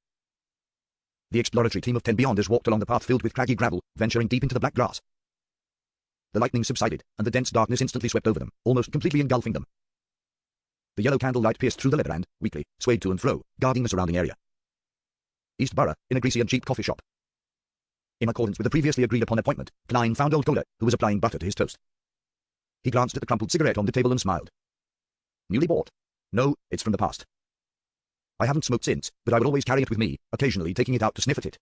The exploratory team of 10 Beyonders walked along the path filled with craggy gravel, venturing deep into the black grass. The lightning subsided, and the dense darkness instantly swept over them, almost completely engulfing them. The yellow candlelight pierced through the leather and, weakly, swayed to and fro, guarding the surrounding area. East Borough, in a greasy and cheap coffee shop. In accordance with the previously agreed-upon appointment, Klein found old Kohler, who was applying butter to his toast. He glanced at the crumpled cigarette on the table and smiled. Newly bought? No, it's from the past. I haven't smoked since, but I will always carry it with me, occasionally taking it out to sniff at it.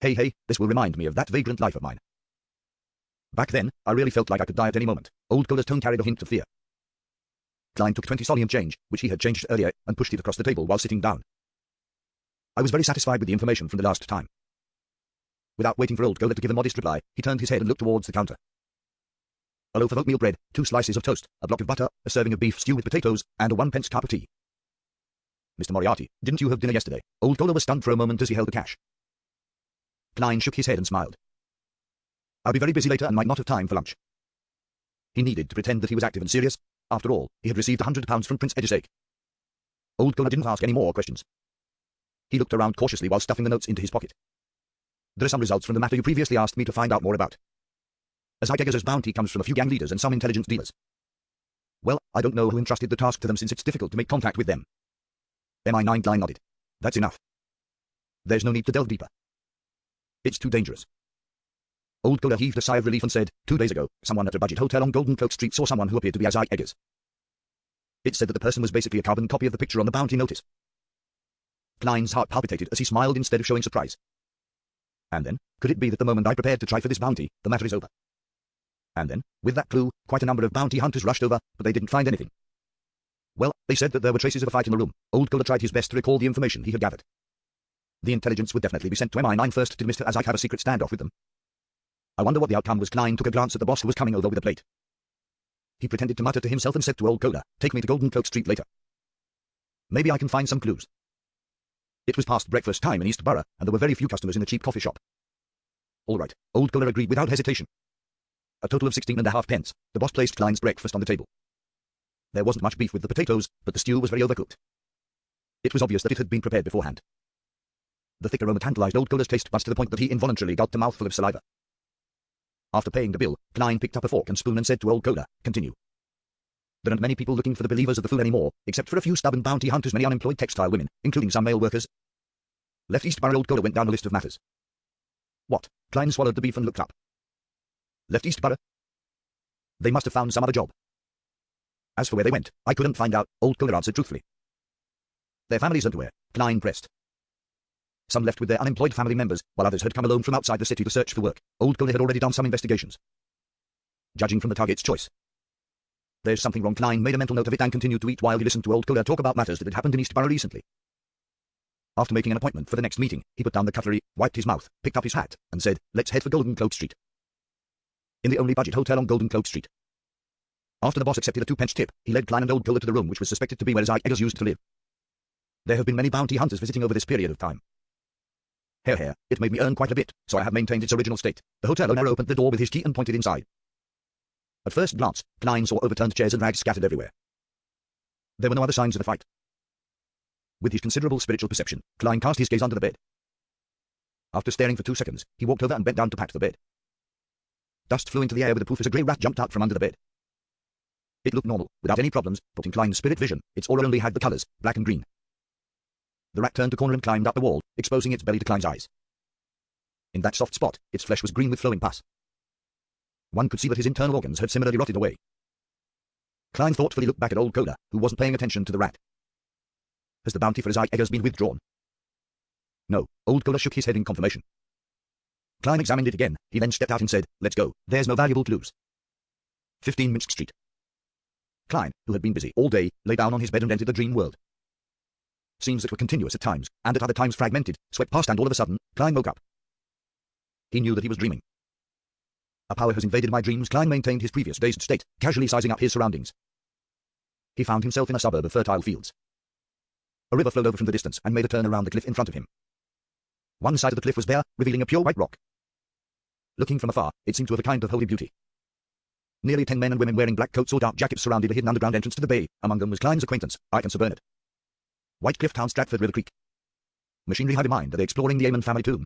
Hey, this will remind me of that vagrant life of mine. Back then, I really felt like I could die at any moment. Old Kohler's tone carried a hint of fear. Klein took 20 sollium change, which he had changed earlier, and pushed it across the table while sitting down. I was very satisfied with the information from the last time. Without waiting for old Kohler to give a modest reply, he turned his head and looked towards the counter. A loaf of oatmeal bread, 2 slices of toast, a block of butter, a serving of beef stew with potatoes, and a 1-pence cup of tea. Mr. Moriarty, didn't you have dinner yesterday? Old Kohler was stunned for a moment as he held the cash. Klein shook his head and smiled. I'll be very busy later and might not have time for lunch. He needed to pretend that he was active and serious. After all, he had received £100 from Prince Edisake. Old Kohler didn't ask any more questions. He looked around cautiously while stuffing the notes into his pocket. There are some results from the matter you previously asked me to find out more about. As Eggers' bounty comes from a few gang leaders and some intelligence dealers. Well, I don't know who entrusted the task to them since it's difficult to make contact with them. MI9 Klein nodded. That's enough. There's no need to delve deeper. It's too dangerous. Old Kohler heaved a sigh of relief and said, 2 days ago, someone at a budget hotel on Golden Cloak Street saw someone who appeared to be Isaac Eggers. It said that the person was basically a carbon copy of the picture on the bounty notice. Klein's heart palpitated as he smiled instead of showing surprise. And then, could it be that the moment I prepared to try for this bounty, the matter is over? And then, with that clue, quite a number of bounty hunters rushed over, but they didn't find anything. Well, they said that there were traces of a fight in the room. Old Kohler tried his best to recall the information he had gathered. The intelligence would definitely be sent to MI9 first to Mr. as I'd have a secret standoff with them. I wonder what the outcome was. Klein took a glance at the boss who was coming over with a plate. He pretended to mutter to himself and said to old Kohler, "Take me to Golden Cloak Street later. Maybe I can find some clues." It was past breakfast time in East Borough, and there were very few customers in the cheap coffee shop. All right, old Kohler agreed without hesitation. A total of 16.5 pence, the boss placed Klein's breakfast on the table. There wasn't much beef with the potatoes, but the stew was very overcooked. It was obvious that it had been prepared beforehand. The thick aroma tantalized old Kohler's taste buds to the point that he involuntarily gulped a mouthful of saliva. After paying the bill, Klein picked up a fork and spoon and said to old Kohler, "Continue. There aren't many people looking for the believers of the fool anymore, except for a few stubborn bounty hunters, many unemployed textile women, including some male workers." Left East Borough, old Kohler went down a list of matters. What? Klein swallowed the beef and looked up. Left East Borough? They must have found some other job. As for where they went, I couldn't find out, old Kohler answered truthfully. Their families and where? Klein pressed. Some left with their unemployed family members, while others had come alone from outside the city to search for work. Old Kohler had already done some investigations. Judging from the target's choice. There's something wrong. Klein made a mental note of it and continued to eat while he listened to old Kohler talk about matters that had happened in East Borough recently. After making an appointment for the next meeting, he put down the cutlery, wiped his mouth, picked up his hat, and said, "Let's head for Golden Cloak Street." In the only budget hotel on Golden Cloak Street. After the boss accepted a 2-pence tip, he led Klein and old Kohler to the room which was suspected to be where his eggers used to live. There have been many bounty hunters visiting over this period of time. Here, it made me earn quite a bit, so I have maintained its original state. The hotel owner opened the door with his key and pointed inside. At first glance, Klein saw overturned chairs and rags scattered everywhere. There were no other signs of the fight. With his considerable spiritual perception, Klein cast his gaze under the bed. After staring for 2 seconds, he walked over and bent down to pat the bed. Dust flew into the air with a poof as a grey rat jumped out from under the bed. It looked normal, without any problems, but in Klein's spirit vision, its aura only had the colors, black and green. The rat turned a corner and climbed up the wall, exposing its belly to Klein's eyes. In that soft spot, its flesh was green with flowing pus. One could see that his internal organs had similarly rotted away. Klein thoughtfully looked back at old Kohler, who wasn't paying attention to the rat. Has the bounty for his eggers been withdrawn? No, old Kohler shook his head in confirmation. Klein examined it again, he then stepped out and said, "Let's go, there's no valuable clues." 15 Minsk Street. Klein, who had been busy all day, lay down on his bed and entered the dream world. Scenes that were continuous at times, and at other times fragmented, swept past, and all of a sudden, Klein woke up. He knew that he was dreaming. "A power has invaded my dreams." Klein maintained his previous dazed state, casually sizing up his surroundings. He found himself in a suburb of fertile fields. A river flowed over from the distance and made a turn around the cliff in front of him. One side of the cliff was bare, revealing a pure white rock. Looking from afar, it seemed to have a kind of holy beauty. Nearly 10 men and women wearing black coats or dark jackets surrounded a hidden underground entrance to the bay. Among them was Klein's acquaintance, Ike and Sir Bernard. White Cliff Town, Stratford River Creek. Machinery had in mind, are they exploring the Amon family tomb?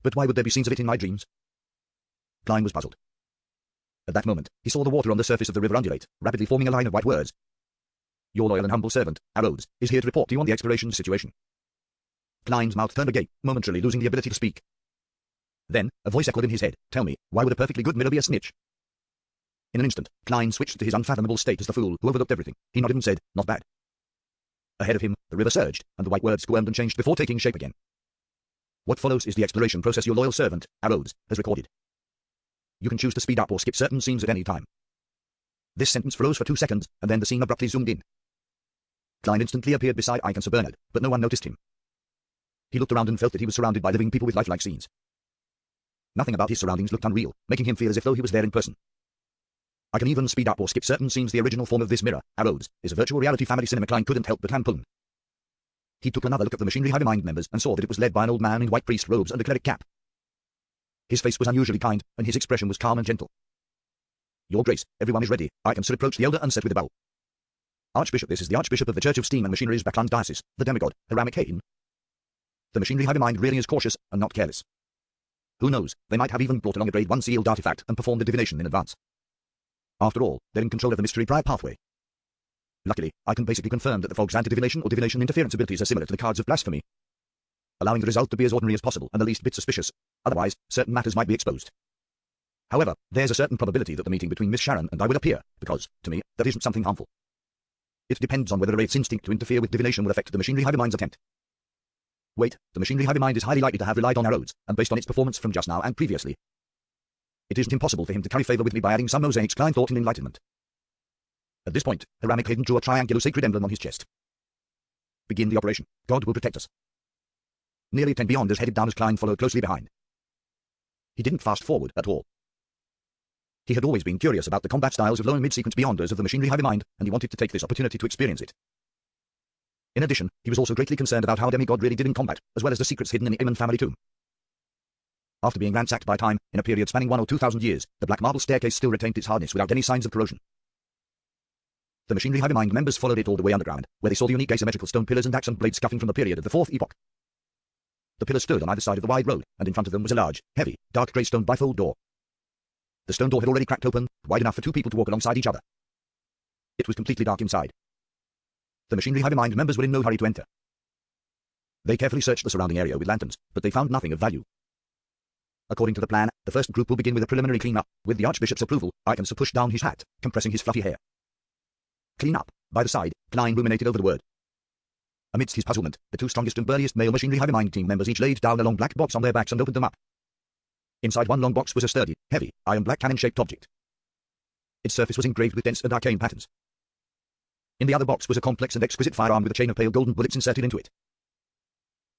But why would there be scenes of it in my dreams? Klein was puzzled. At that moment, he saw the water on the surface of the river undulate, rapidly forming a line of white words. "Your loyal and humble servant, Rhodes, is here to report to you on the exploration situation." Klein's mouth turned agape, momentarily losing the ability to speak. Then, a voice echoed in his head, "Tell me, why would a perfectly good mirror be a snitch?" In an instant, Klein switched to his unfathomable state as the fool who overlooked everything. He nodded and said, "Not bad." Ahead of him, the river surged, and the white words squirmed and changed before taking shape again. "What follows is the exploration process your loyal servant, Rhodes, has recorded. You can choose to speed up or skip certain scenes at any time." This sentence froze for 2 seconds, and then the scene abruptly zoomed in. Klein instantly appeared beside Ike and Sir Bernard, but no one noticed him. He looked around and felt that he was surrounded by living people with lifelike scenes. Nothing about his surroundings looked unreal, making him feel as if though he was there in person. "I can even speed up or skip certain scenes. The original form of this mirror, Rhodes, is a virtual reality family cinema." Klein couldn't help but hand pulling. He took another look at the Machinery Hive Mind members and saw that it was led by an old man in white priest robes and a cleric cap. His face was unusually kind, and his expression was calm and gentle. "Your Grace, everyone is ready." Ike and Sir approached the elder and said with a bow, "Archbishop, this is the Archbishop of the Church of Steam and Machinery's Backland Diocese, the demigod, Hiram Cain. The Machinery Hive Mind really is cautious and not careless. Who knows, they might have even brought along a grade 1 sealed artifact and performed the divination in advance. After all, they're in control of the mystery prior pathway. Luckily, I can basically confirm that the fog's anti-divination or divination interference abilities are similar to the cards of blasphemy, allowing the result to be as ordinary as possible and the least bit suspicious. Otherwise, certain matters might be exposed. However, there's a certain probability that the meeting between Miss Sharon and I will appear, because, to me, that isn't something harmful. It depends on whether the Wraith's instinct to interfere with divination will affect the Machinery Hive Mind's attempt. Wait, the Machinery Hive Mind is highly likely to have relied on Rhodes, and based on its performance from just now and previously, it isn't impossible for him to curry favor with me by adding some mosaics. Klein thought in enlightenment. At this point, Hiram Cain drew a triangular sacred emblem on his chest. "Begin the operation. God will protect us." Nearly 10 Beyonders headed down as Klein followed closely behind. He didn't fast forward at all. He had always been curious about the combat styles of low and mid-sequence Beyonders of the Machinery Hive Mind, and he wanted to take this opportunity to experience it. In addition, he was also greatly concerned about how Demigod really did in combat, as well as the secrets hidden in the Aemon family tomb. After being ransacked by time, in a period spanning 1 or 2,000 years, the black marble staircase still retained its hardness without any signs of corrosion. The Machinery Hive Mind members followed it all the way underground, where they saw the unique asymmetrical stone pillars and axe and blades scuffing from the period of the Fourth Epoch. The pillars stood on either side of the wide road, and in front of them was a large, heavy, dark grey stone bifold door. The stone door had already cracked open, wide enough for 2 people to walk alongside each other. It was completely dark inside. The Machinery Hive Mind members were in no hurry to enter. They carefully searched the surrounding area with lanterns, but they found nothing of value. According to the plan, the first group will begin with a preliminary clean-up. With the Archbishop's approval, Iconsa pushed down his hat, compressing his fluffy hair. Clean up. By the side, Klein ruminated over the word. Amidst his puzzlement, the 2 strongest and burliest male Machinery Hive Mind team members each laid down a long black box on their backs and opened them up. Inside one long box was a sturdy, heavy, iron-black cannon-shaped object. Its surface was engraved with dense and arcane patterns. In the other box was a complex and exquisite firearm with a chain of pale golden bullets inserted into it.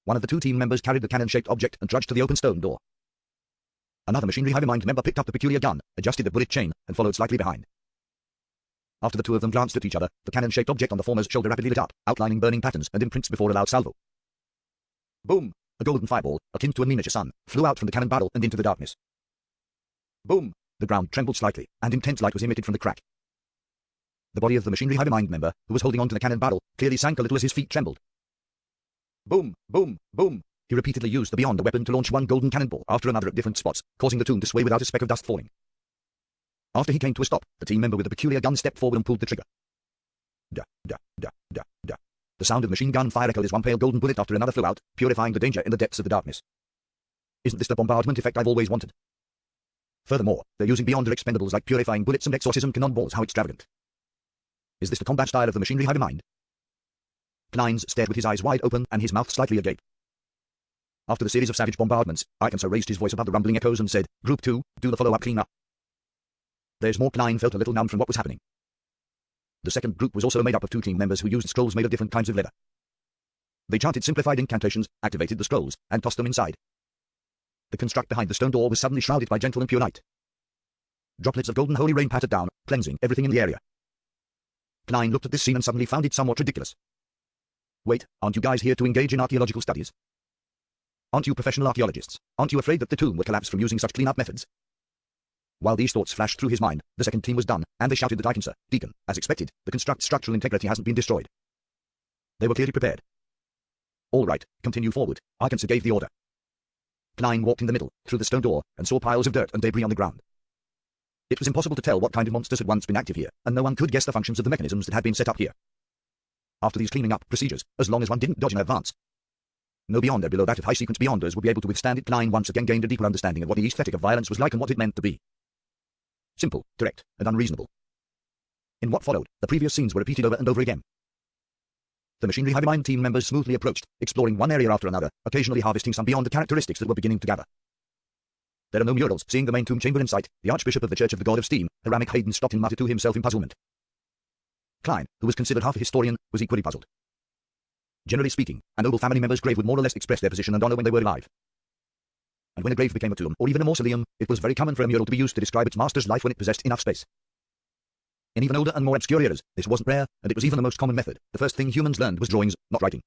One of the 2 team members carried the cannon-shaped object and trudged to the open stone door. Another Machinery Hive Mind member picked up the peculiar gun, adjusted the bullet chain, and followed slightly behind. After the 2 of them glanced at each other, the cannon-shaped object on the former's shoulder rapidly lit up, outlining burning patterns and imprints before a loud salvo. Boom! A golden fireball, akin to a miniature sun, flew out from the cannon barrel and into the darkness. Boom! The ground trembled slightly, and intense light was emitted from the crack. The body of the Machinery Hive Mind member, who was holding on to the cannon barrel, clearly sank a little as his feet trembled. Boom! Boom! Boom! He repeatedly used the Beyonder weapon to launch one golden cannonball after another at different spots, causing the tomb to sway without a speck of dust falling. After he came to a stop, the team member with the peculiar gun stepped forward and pulled the trigger. Da, da, da, da, da. The sound of machine gun fire echoed as one pale golden bullet after another flew out, purifying the danger in the depths of the darkness. Isn't this the bombardment effect I've always wanted? Furthermore, they're using Beyonder expendables like purifying bullets and exorcism cannonballs. How extravagant. Is this the combat style of the Machinery Hive Mind? Kleins stared with his eyes wide open and his mouth slightly agape. After the series of savage bombardments, Iconsa raised his voice above the rumbling echoes and said, Group 2, do the follow-up clean-up. There's more. Klein felt a little numb from what was happening. The second group was also made up of 2 team members who used scrolls made of different kinds of leather. They chanted simplified incantations, activated the scrolls, and tossed them inside. The construct behind the stone door was suddenly shrouded by gentle and pure light. Droplets of golden holy rain pattered down, cleansing everything in the area. Klein looked at this scene and suddenly found it somewhat ridiculous. Wait, aren't you guys here to engage in archaeological studies? Aren't you professional archaeologists? Aren't you afraid that the tomb would collapse from using such clean-up methods? While these thoughts flashed through his mind, the second team was done, and they shouted that Iconsa, Deacon, as expected, the construct's structural integrity hasn't been destroyed. They were clearly prepared. All right, continue forward, Iconsa gave the order. Klein walked in the middle, through the stone door, and saw piles of dirt and debris on the ground. It was impossible to tell what kind of monsters had once been active here, and no one could guess the functions of the mechanisms that had been set up here. After these cleaning up procedures, as long as one didn't dodge in advance, no Beyonder below that of high-sequence Beyonders would be able to withstand it. Klein once again gained a deeper understanding of what the aesthetic of violence was like and what it meant to be. Simple, direct, and unreasonable. In what followed, the previous scenes were repeated over and over again. The Machinery Hive Mind team members smoothly approached, exploring one area after another, occasionally harvesting some Beyonder characteristics that were beginning to gather. There are no murals. Seeing the main tomb chamber in sight, the Archbishop of the Church of the God of Steam, Hiramik Hayden, stopped and muttered to himself in puzzlement. Klein, who was considered half a historian, was equally puzzled. Generally speaking, a noble family member's grave would more or less express their position and honor when they were alive. And when a grave became a tomb, or even a mausoleum, it was very common for a mural to be used to describe its master's life when it possessed enough space. In even older and more obscure eras, this wasn't rare, and it was even the most common method. The first thing humans learned was drawings, not writing.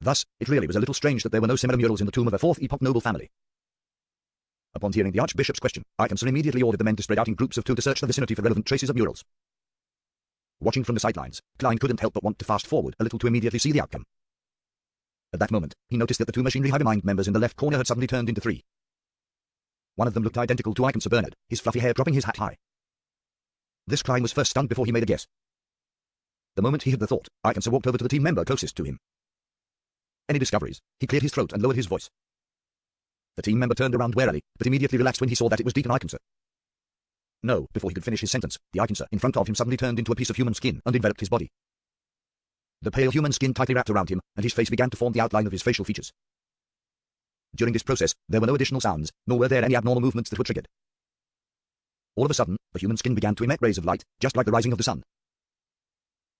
Thus, it really was a little strange that there were no similar murals in the tomb of a fourth epoch noble family. Upon hearing the Archbishop's question, Iconsa immediately ordered the men to spread out in groups of 2 to search the vicinity for relevant traces of murals. Watching from the sidelines, Klein couldn't help but want to fast forward a little to immediately see the outcome. At that moment, he noticed that the 2 Machinery Hive Mind members in the left corner had suddenly turned into 3. One of them looked identical to Iconsa Bernard, his fluffy hair dropping his hat high. This Klein was first stunned before he made a guess. The moment he had the thought, Iconsa walked over to the team member closest to him. Any discoveries? He cleared his throat and lowered his voice. The team member turned around warily, but immediately relaxed when he saw that it was Deacon Iconsa. No, before he could finish his sentence, the Iconsa in front of him suddenly turned into a piece of human skin and enveloped his body. The pale human skin tightly wrapped around him, and his face began to form the outline of his facial features. During this process, there were no additional sounds, nor were there any abnormal movements that were triggered. All of a sudden, the human skin began to emit rays of light, just like the rising of the sun.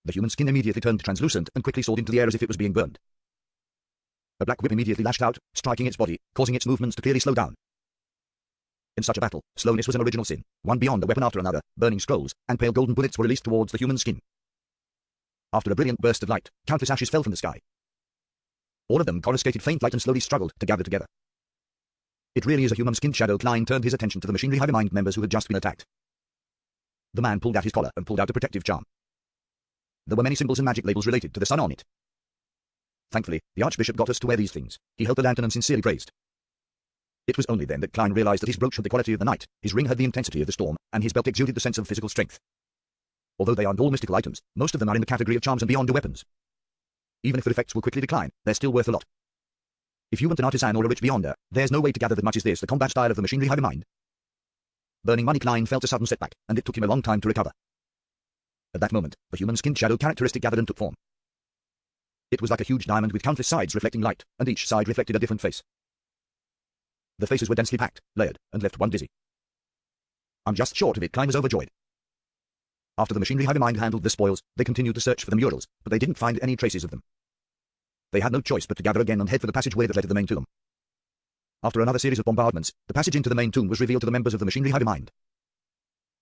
The human skin immediately turned translucent and quickly soared into the air as if it was being burned. A black whip immediately lashed out, striking its body, causing its movements to clearly slow down. In such a battle, slowness was an original sin, one beyond a weapon after another, burning scrolls, and pale golden bullets were released towards the human skin. After a brilliant burst of light, countless ashes fell from the sky. All of them coruscated faint light and slowly struggled to gather together. It really is a human-skinned shadow. Klein turned his attention to the machinery hive mind members who had just been attacked. The man pulled at his collar and pulled out a protective charm. There were many symbols and magic labels related to the sun on it. Thankfully, the Archbishop got us to wear these things. He held the lantern and sincerely praised. It was only then that Klein realized that his brooch had the quality of the night, his ring had the intensity of the storm, and his belt exuded the sense of physical strength. Although they aren't all mystical items, most of them are in the category of charms and beyond weapons. Even if their effects will quickly decline, they're still worth a lot. If you want an artisan or a rich beyonder, there's no way to gather that much is this the combat style of the machinery hive mind. Burning money. Klein felt a sudden setback, and it took him a long time to recover. At that moment, the human-skinned shadow characteristic gathered and took form. It was like a huge diamond with countless sides reflecting light, and each side reflected a different face. The faces were densely packed, layered, and left one dizzy. I'm just short of it. Klein was overjoyed. After the machinery hive mind handled the spoils, they continued to search for the murals, but they didn't find any traces of them. They had no choice but to gather again and head for the passageway that led to the main tomb. After another series of bombardments, the passage into the main tomb was revealed to the members of the machinery hive mind.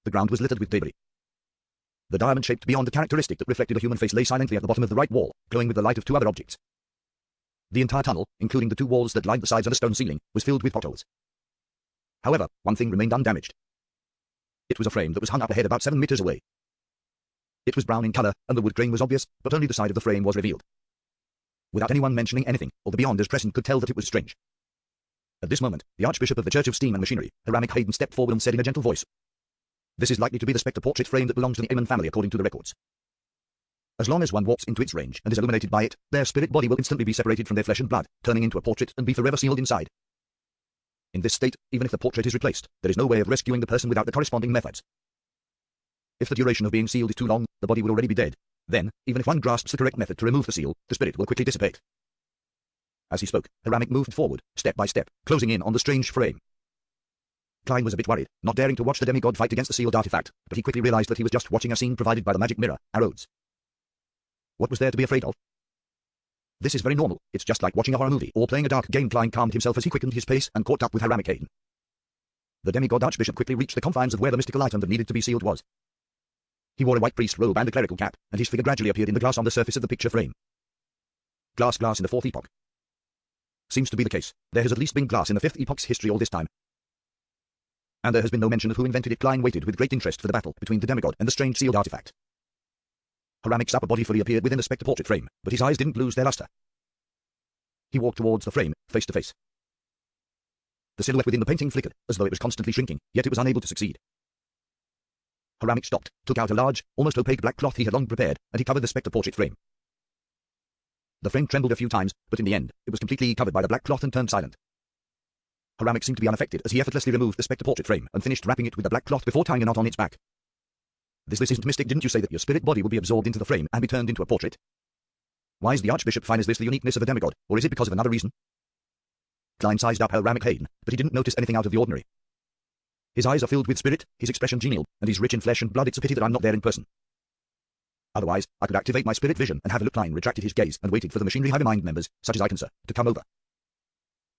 The ground was littered with debris. The diamond-shaped beyond characteristic that reflected a human face lay silently at the bottom of the right wall, glowing with the light of two other objects. The entire tunnel, including the two walls that lined the sides and a stone ceiling, was filled with potholes. However, one thing remained undamaged. It was a frame that was hung up ahead about 7 meters away. It was brown in color, and the wood grain was obvious, but only the side of the frame was revealed. Without anyone mentioning anything, all the beyonders present could tell that it was strange. At this moment, the Archbishop of the Church of Steam and Machinery, Hiramik Hayden, stepped forward and said in a gentle voice, "This is likely to be the spectre portrait frame that belongs to the Amon family according to the records. As long as one walks into its range and is illuminated by it, their spirit body will instantly be separated from their flesh and blood, turning into a portrait and be forever sealed inside. In this state, even if the portrait is replaced, there is no way of rescuing the person without the corresponding methods. If the duration of being sealed is too long, the body will already be dead. Then, even if one grasps the correct method to remove the seal, the spirit will quickly dissipate." As he spoke, Hiramik moved forward, step by step, closing in on the strange frame. Klein was a bit worried, not daring to watch the demigod fight against the sealed artifact, but he quickly realized that he was just watching a scene provided by the magic mirror, Arrows. What was there to be afraid of? This is very normal. It's just like watching a horror movie or playing a dark game. Klein calmed himself as he quickened his pace and caught up with Hiramik Hayden. The demigod Archbishop quickly reached the confines of where the mystical item that needed to be sealed was. He wore a white priest robe and a clerical cap, and his figure gradually appeared in the glass on the surface of the picture frame. Glass in the 4th epoch. Seems to be the case. There has at least been glass in the 5th epoch's history all this time. And there has been no mention of who invented it. Klein waited with great interest for the battle between the demigod and the strange sealed artifact. Hiramik's upper body fully appeared within the spectre portrait frame, but his eyes didn't lose their luster. He walked towards the frame, face to face. The silhouette within the painting flickered, as though it was constantly shrinking, yet it was unable to succeed. Hiramik stopped, took out a large, almost opaque black cloth he had long prepared, and he covered the spectre portrait frame. The frame trembled a few times, but in the end, it was completely covered by the black cloth and turned silent. Hiramik seemed to be unaffected as he effortlessly removed the spectre portrait frame and finished wrapping it with the black cloth before tying a knot on its back. This isn't mystic. Didn't you say that your spirit body would be absorbed into the frame and be turned into a portrait? Why is the Archbishop fine? Is this the uniqueness of a demigod, or is it because of another reason? Klein sized up Hiramik Hayden, but he didn't notice anything out of the ordinary. His eyes are filled with spirit, his expression genial, and he's rich in flesh and blood. It's a pity that I'm not there in person. Otherwise, I could activate my spirit vision and have a look. Klein retracted his gaze and waited for the machinery hive mind members, such as Icon Sir, to come over.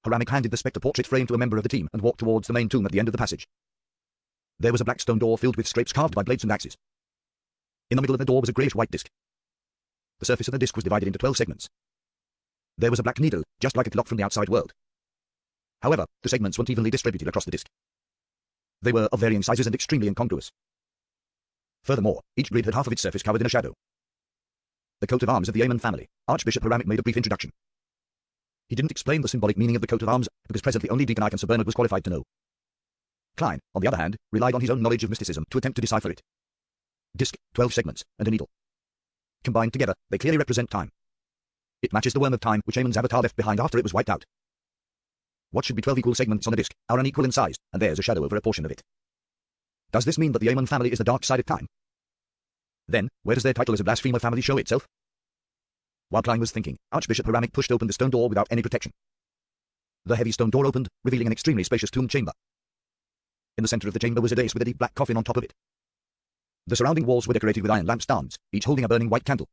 Hiramik handed the spectre portrait frame to a member of the team and walked towards the main tomb at the end of the passage. There was a black stone door filled with scrapes carved by blades and axes. In the middle of the door was a greyish-white disc. The surface of the disc was divided into 12 segments. There was a black needle, just like a clock from the outside world. However, the segments weren't evenly distributed across the disc. They were of varying sizes and extremely incongruous. Furthermore, each grid had half of its surface covered in a shadow. The coat of arms of the Amon family. Archbishop Hiramik made a brief introduction. He didn't explain the symbolic meaning of the coat of arms, because presently only Deacon Icon Sir Bernard was qualified to know. Klein, on the other hand, relied on his own knowledge of mysticism to attempt to decipher it. Disc, 12 segments, and a needle. Combined together, they clearly represent time. It matches the worm of time which Amon's avatar left behind after it was wiped out. What should be 12 equal segments on a disc are unequal in size, and there's a shadow over a portion of it. Does this mean that the Amon family is the dark side of time? Then, where does their title as a blasphemer family show itself? While Klein was thinking, Archbishop Hiramik pushed open the stone door without any protection. The heavy stone door opened, revealing an extremely spacious tomb chamber. In the center of the chamber was a dais with a deep black coffin on top of it. The surrounding walls were decorated with iron lampstands, each holding a burning white candle.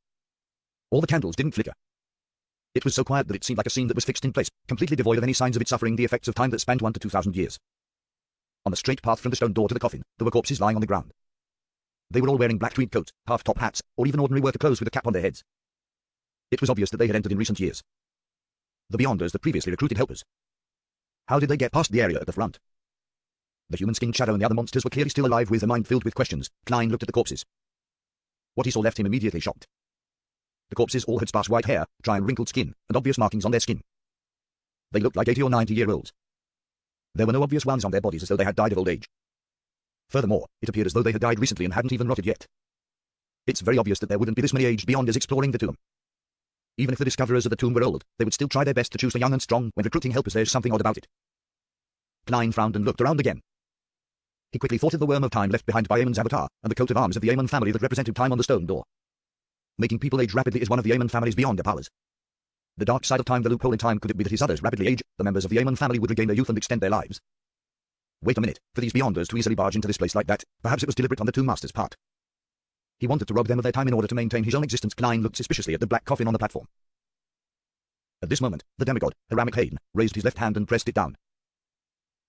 All the candles didn't flicker. It was so quiet that it seemed like a scene that was fixed in place, completely devoid of any signs of its suffering the effects of time that spanned 1 to 2,000 years. On the straight path from the stone door to the coffin, there were corpses lying on the ground. They were all wearing black tweed coats, half-top hats, or even ordinary worker clothes with a cap on their heads. It was obvious that they had entered in recent years. The Beyonders, the previously recruited helpers. How did they get past the area at the front? The human-skinned shadow and the other monsters were clearly still alive with a mind filled with questions. Klein looked at the corpses. What he saw left him immediately shocked. The corpses all had sparse white hair, dry and wrinkled skin, and obvious markings on their skin. They looked like 80 or 90-year-olds. There were no obvious wounds on their bodies as though they had died of old age. Furthermore, it appeared as though they had died recently and hadn't even rotted yet. It's very obvious that there wouldn't be this many aged Beyonders exploring the tomb. Even if the discoverers of the tomb were old, they would still try their best to choose the young and strong when recruiting helpers. There's something odd about it. Klein frowned and looked around again. He quickly thought of the worm of time left behind by Aemon's avatar, and the coat of arms of the Aemon family that represented time on the stone door. Making people age rapidly is one of the Aemon family's Beyonder powers. The dark side of time, the loophole in time, could it be that his others rapidly age, the members of the Aemon family would regain their youth and extend their lives? Wait a minute, for these Beyonders to easily barge into this place like that, perhaps it was deliberate on the Tomb Master's part. He wanted to rob them of their time in order to maintain his own existence. Klein looked suspiciously at the black coffin on the platform. At this moment, the demigod, Hiramik Hain, raised his left hand and pressed it down.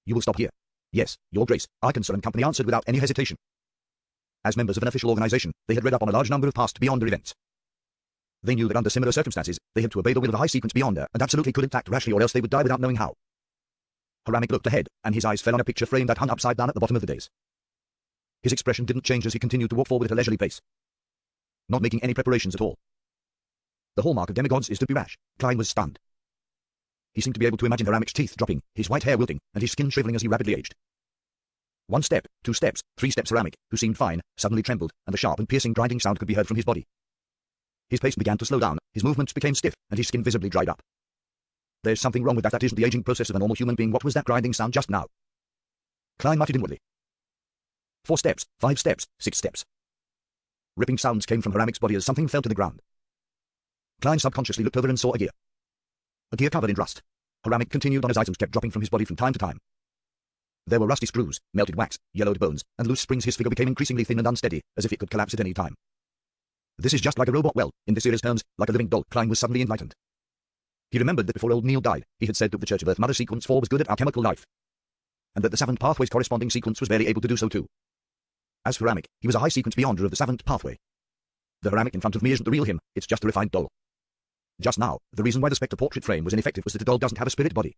You will stop here. Yes, Your Grace, Arkansas and Company answered without any hesitation. As members of an official organization, they had read up on a large number of past Beyonder events. They knew that under similar circumstances, they had to obey the will of a high-sequence Beyonder and absolutely couldn't act rashly or else they would die without knowing how. Hiramik looked ahead, and his eyes fell on a picture frame that hung upside down at the bottom of the dais. His expression didn't change as he continued to walk forward at a leisurely pace, not making any preparations at all. The hallmark of demigods is to be rash. Klein was stunned. He seemed to be able to imagine Hiramik's teeth dropping, his white hair wilting, and his skin shriveling as he rapidly aged. 1 step, 2 steps, 3 steps. Hiramik, who seemed fine, suddenly trembled, and a sharp and piercing grinding sound could be heard from his body. His pace began to slow down, his movements became stiff, and his skin visibly dried up. There's something wrong with that. That isn't the aging process of a normal human being. What was that grinding sound just now? Klein muttered inwardly. 4 steps, 5 steps, 6 steps. Ripping sounds came from Hiramik's body as something fell to the ground. Klein subconsciously looked over and saw a gear. A gear covered in rust. Hiramik continued on as items kept dropping from his body from time to time. There were rusty screws, melted wax, yellowed bones, and loose springs. His figure became increasingly thin and unsteady, as if it could collapse at any time. This is just like a robot. Well, in this era's terms, like a living doll. Klein was suddenly enlightened. He remembered that before old Neil died, he had said that the Church of Earth Mother Sequence 4 was good at alchemical life, and that the Savant Pathway's corresponding sequence was barely able to do so too. As for Hiramik, he was a high-sequence Beyonder of the Savant Pathway. The Hiramik in front of me isn't the real him, it's just a refined doll. Just now, the reason why the Spectre portrait frame was ineffective was that the doll doesn't have a spirit body.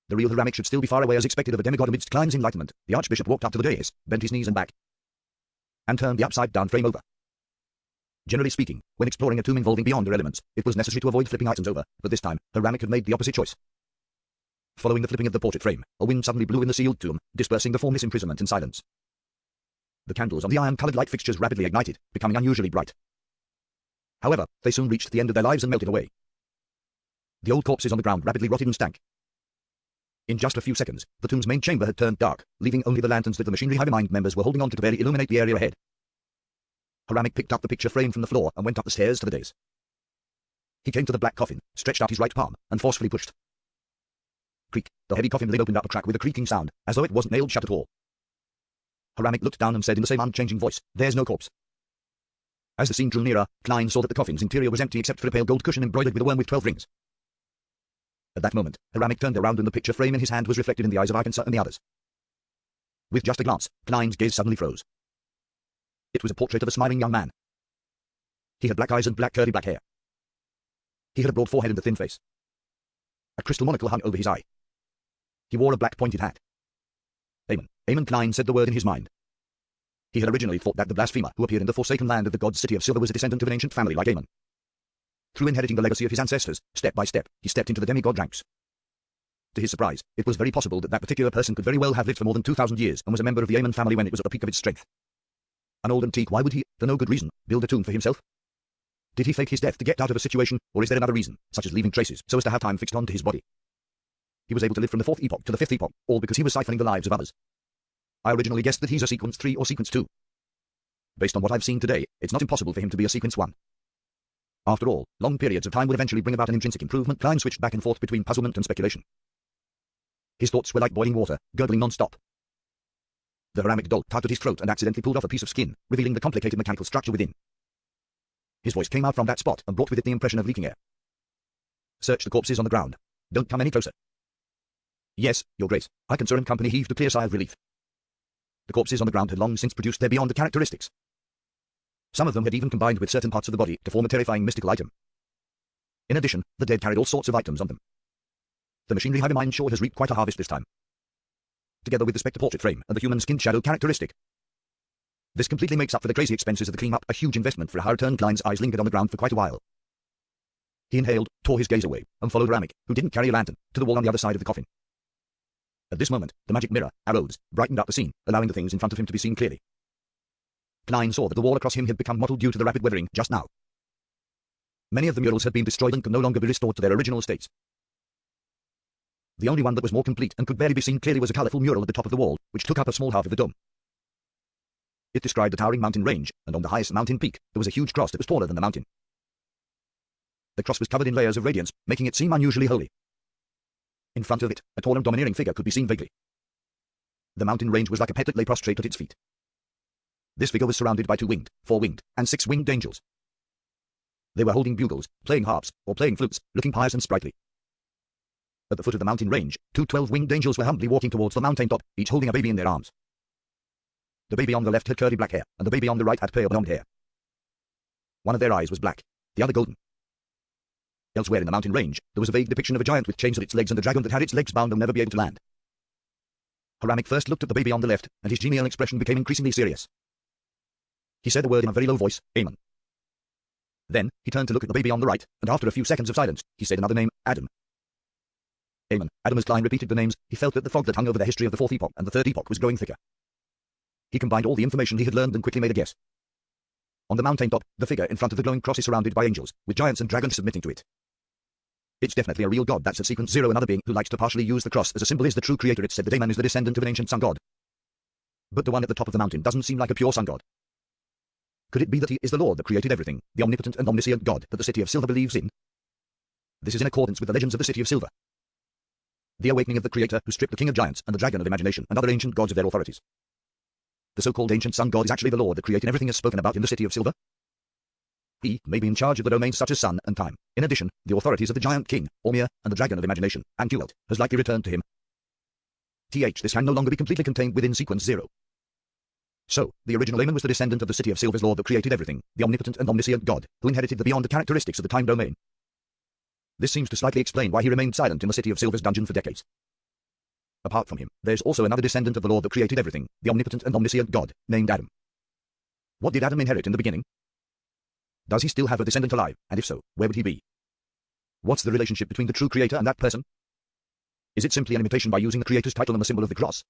The real Hiramik should still be far away as expected of a demigod. Amidst Klein's enlightenment, the Archbishop walked up to the dais, bent his knees and back, and turned the upside-down frame over. Generally speaking, when exploring a tomb involving Beyonder elements, it was necessary to avoid flipping items over, but this time, Hiramik had made the opposite choice. Following the flipping of the portrait frame, a wind suddenly blew in the sealed tomb, dispersing the formless imprisonment in silence. The candles on the iron-colored light fixtures rapidly ignited, becoming unusually bright. However, they soon reached the end of their lives and melted away. The old corpses on the ground rapidly rotted and stank. In just a few seconds, the tomb's main chamber had turned dark, leaving only the lanterns that the machinery hive-mind members were holding on to barely illuminate the area ahead. Hiramik picked up the picture frame from the floor and went up the stairs to the dais. He came to the black coffin, stretched out his right palm, and forcefully pushed. Creak, the heavy coffin lid opened up a crack with a creaking sound, as though it wasn't nailed shut at all. Hiramik looked down and said in the same unchanging voice, "There's no corpse." As the scene drew nearer, Klein saw that the coffin's interior was empty except for a pale gold cushion embroidered with a worm with 12 rings. At that moment, Hiramik turned around and the picture frame in his hand was reflected in the eyes of Arkansas and the others. With just a glance, Klein's gaze suddenly froze. It was a portrait of a smiling young man. He had black eyes and black curly black hair. He had a broad forehead and a thin face. A crystal monocle hung over his eye. He wore a black pointed hat. Aemon Klein said the word in his mind. He had originally thought that the blasphemer who appeared in the forsaken land of the god's city of silver was a descendant of an ancient family like Aemon. Through inheriting the legacy of his ancestors, step by step, he stepped into the demigod ranks. To his surprise, it was very possible that that particular person could very well have lived for more than 2,000 years and was a member of the Aemon family when it was at the peak of its strength. An old antique, why would he, for no good reason, build a tomb for himself? Did he fake his death to get out of a situation, or is there another reason, such as leaving traces, so as to have time fixed onto his body? He was able to live from the 4th epoch to the 5th epoch, all because he was siphoning the lives of others. I originally guessed that he's a sequence 3 or sequence 2. Based on what I've seen today, it's not impossible for him to be a sequence 1. After all, long periods of time will eventually bring about an intrinsic improvement. Klein switched back and forth between puzzlement and speculation. His thoughts were like boiling water, gurgling non-stop. The Hiramik doll tugged at his throat and accidentally pulled off a piece of skin, revealing the complicated mechanical structure within. His voice came out from that spot and brought with it the impression of leaking air. Search the corpses on the ground. Don't come any closer. Yes, Your Grace. Iconsor and company heaved a clear sigh of relief. The corpses on the ground had long since produced their beyond the characteristics. Some of them had even combined with certain parts of the body to form a terrifying mystical item. In addition, the dead carried all sorts of items on them. The machinery hive mine sure has reaped quite a harvest this time. Together with the spectre portrait frame and the human skinned shadow characteristic. This completely makes up for the crazy expenses of the clean-up, a huge investment for a high return. Klein's eyes lingered on the ground for quite a while. He inhaled, tore his gaze away, and followed Ramic, who didn't carry a lantern, to the wall on the other side of the coffin. At this moment, the magic mirror, arrows, brightened up the scene, allowing the things in front of him to be seen clearly. Klein saw that the wall across him had become mottled due to the rapid weathering just now. Many of the murals had been destroyed and could no longer be restored to their original states. The only one that was more complete and could barely be seen clearly was a colourful mural at the top of the wall, which took up a small half of the dome. It described a towering mountain range, and on the highest mountain peak, there was a huge cross that was taller than the mountain. The cross was covered in layers of radiance, making it seem unusually holy. In front of it, a tall and domineering figure could be seen vaguely. The mountain range was like a pet that lay prostrate at its feet. This figure was surrounded by 2-winged, 4-winged, and 6-winged angels. They were holding bugles, playing harps, or playing flutes, looking pious and sprightly. At the foot of the mountain range, 2 12-winged angels were humbly walking towards the mountain top, each holding a baby in their arms. The baby on the left had curly black hair, and the baby on the right had pale blonde hair. One of their eyes was black, the other golden. Elsewhere in the mountain range, there was a vague depiction of a giant with chains at its legs and a dragon that had its legs bound and never be able to land. Haramic first looked at the baby on the left, and his genial expression became increasingly serious. He said a word in a very low voice, Amen. Then, he turned to look at the baby on the right, and after a few seconds of silence, he said another name, Adam. Amen. Adam. As Klein repeated the names, he felt that the fog that hung over the history of the 4th epoch and the 3rd epoch was growing thicker. He combined all the information he had learned and quickly made a guess. On the mountain top, the figure in front of the glowing cross is surrounded by angels, with giants and dragons submitting to it. It's definitely a real god. That's at sequence 0. Another being who likes to partially use the cross as a symbol is the true creator. It said that Amen is the descendant of an ancient sun god. But the one at the top of the mountain doesn't seem like a pure sun god. Could it be that he is the Lord that created everything, the omnipotent and omniscient God that the City of Silver believes in? This is in accordance with the legends of the City of Silver. The awakening of the creator who stripped the king of giants and the dragon of imagination and other ancient gods of their authorities. The so-called ancient sun god is actually the Lord that created everything as spoken about in the City of Silver. He may be in charge of the domains such as sun and time. In addition, the authorities of the giant king, Ormir, and the dragon of imagination, Anguelt, has likely returned to him. This can no longer be completely contained within sequence 0. So, the original Amen was the descendant of the City of Silver's Lord that created everything, the omnipotent and omniscient God, who inherited the beyond the characteristics of the time domain. This seems to slightly explain why he remained silent in the City of Silver's dungeon for decades. Apart from him, there's also another descendant of the Lord that created everything, the omnipotent and omniscient God, named Adam. What did Adam inherit in the beginning? Does he still have a descendant alive, and if so, where would he be? What's the relationship between the true creator and that person? Is it simply an imitation by using the creator's title and the symbol of the cross?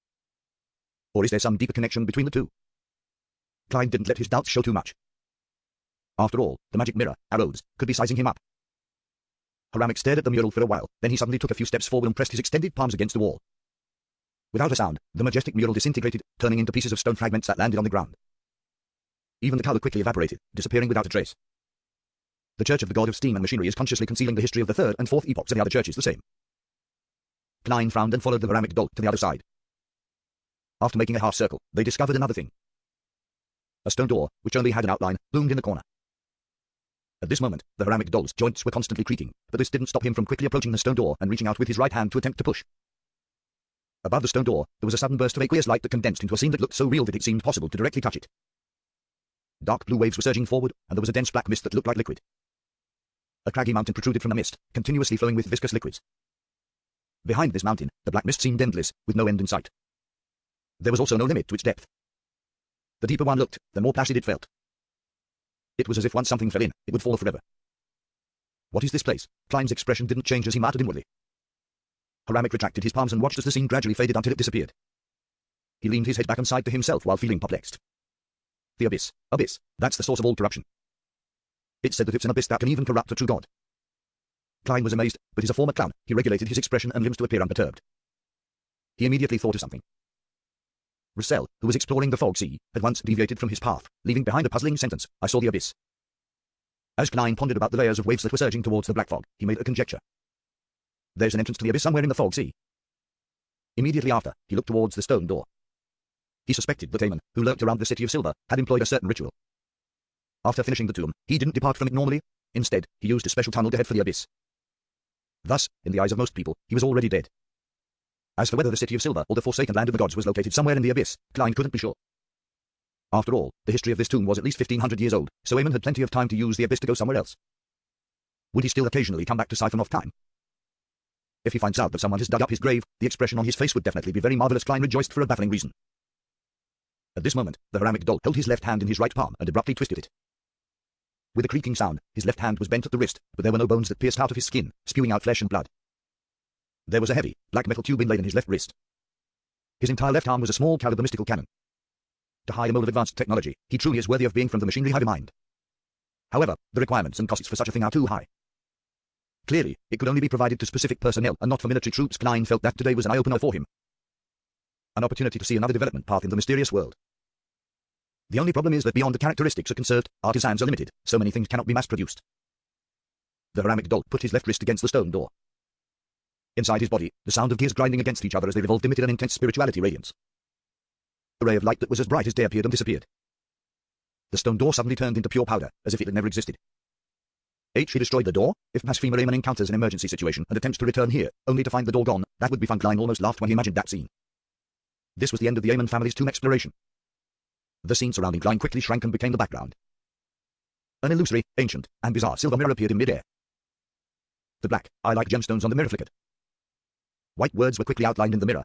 Or is there some deeper connection between the two? Klein didn't let his doubts show too much. After all, the magic mirror, arrows, could be sizing him up. Haramic stared at the mural for a while, then he suddenly took a few steps forward and pressed his extended palms against the wall. Without a sound, the majestic mural disintegrated, turning into pieces of stone fragments that landed on the ground. Even the color quickly evaporated, disappearing without a trace. The Church of the God of Steam and Machinery is consciously concealing the history of the 3rd and 4th epochs, and the other churches the same. Klein frowned and followed the Haramic dolt to the other side. After making a half circle, they discovered another thing. A stone door, which only had an outline, loomed in the corner. At this moment, the Haramic doll's joints were constantly creaking, but this didn't stop him from quickly approaching the stone door and reaching out with his right hand to attempt to push. Above the stone door, there was a sudden burst of aqueous light that condensed into a scene that looked so real that it seemed possible to directly touch it. Dark blue waves were surging forward, and there was a dense black mist that looked like liquid. A craggy mountain protruded from the mist, continuously flowing with viscous liquids. Behind this mountain, the black mist seemed endless, with no end in sight. There was also no limit to its depth. The deeper one looked, the more placid it felt. It was as if once something fell in, it would fall forever. What is this place? Klein's expression didn't change as he muttered inwardly. Haramic retracted his palms and watched as the scene gradually faded until it disappeared. He leaned his head back and sighed to himself while feeling perplexed. The abyss. Abyss. That's the source of all corruption. It's said that it's an abyss that can even corrupt a true god. Klein was amazed, but as a former clown, he regulated his expression and limbs to appear unperturbed. He immediately thought of something. Russell, who was exploring the fog sea, had once deviated from his path, leaving behind a puzzling sentence, I saw the abyss. As Klein pondered about the layers of waves that were surging towards the black fog, he made a conjecture. There's an entrance to the abyss somewhere in the fog sea. Immediately after, he looked towards the stone door. He suspected that Aemon, who lurked around the City of Silver, had employed a certain ritual. After finishing the tomb, he didn't depart from it normally. Instead, he used a special tunnel to head for the abyss. Thus, in the eyes of most people, he was already dead. As for whether the City of Silver or the Forsaken Land of the Gods was located somewhere in the abyss, Klein couldn't be sure. After all, the history of this tomb was at least 1500 years old, so Eamon had plenty of time to use the abyss to go somewhere else. Would he still occasionally come back to siphon off time? If he finds out that someone has dug up his grave, the expression on his face would definitely be very marvelous. Klein rejoiced for a baffling reason. At this moment, the Haramic doll held his left hand in his right palm and abruptly twisted it. With a creaking sound, his left hand was bent at the wrist, but there were no bones that pierced out of his skin, spewing out flesh and blood. There was a heavy, black metal tube inlaid in his left wrist. His entire left arm was a small caliber mystical cannon. To hide a mode of advanced technology, he truly is worthy of being from the machinery hive mind. However, the requirements and costs for such a thing are too high. Clearly, it could only be provided to specific personnel and not for military troops. Klein felt that today was an eye-opener for him. An opportunity to see another development path in the mysterious world. The only problem is that beyond the characteristics are conserved, artisans are limited, so many things cannot be mass-produced. The Haramic doll put his left wrist against the stone door. Inside his body, the sound of gears grinding against each other as they revolved emitted an intense spirituality radiance. A ray of light that was as bright as day appeared and disappeared. The stone door suddenly turned into pure powder, as if it had never existed. He destroyed the door. If Blasphemer Eamon encounters an emergency situation and attempts to return here, only to find the door gone, that would be fun. Klein almost laughed when he imagined that scene. This was the end of the Eamon family's tomb exploration. The scene surrounding Klein quickly shrank and became the background. An illusory, ancient, and bizarre silver mirror appeared in mid-air. The black, eye-like gemstones on the mirror flickered. White words were quickly outlined in the mirror.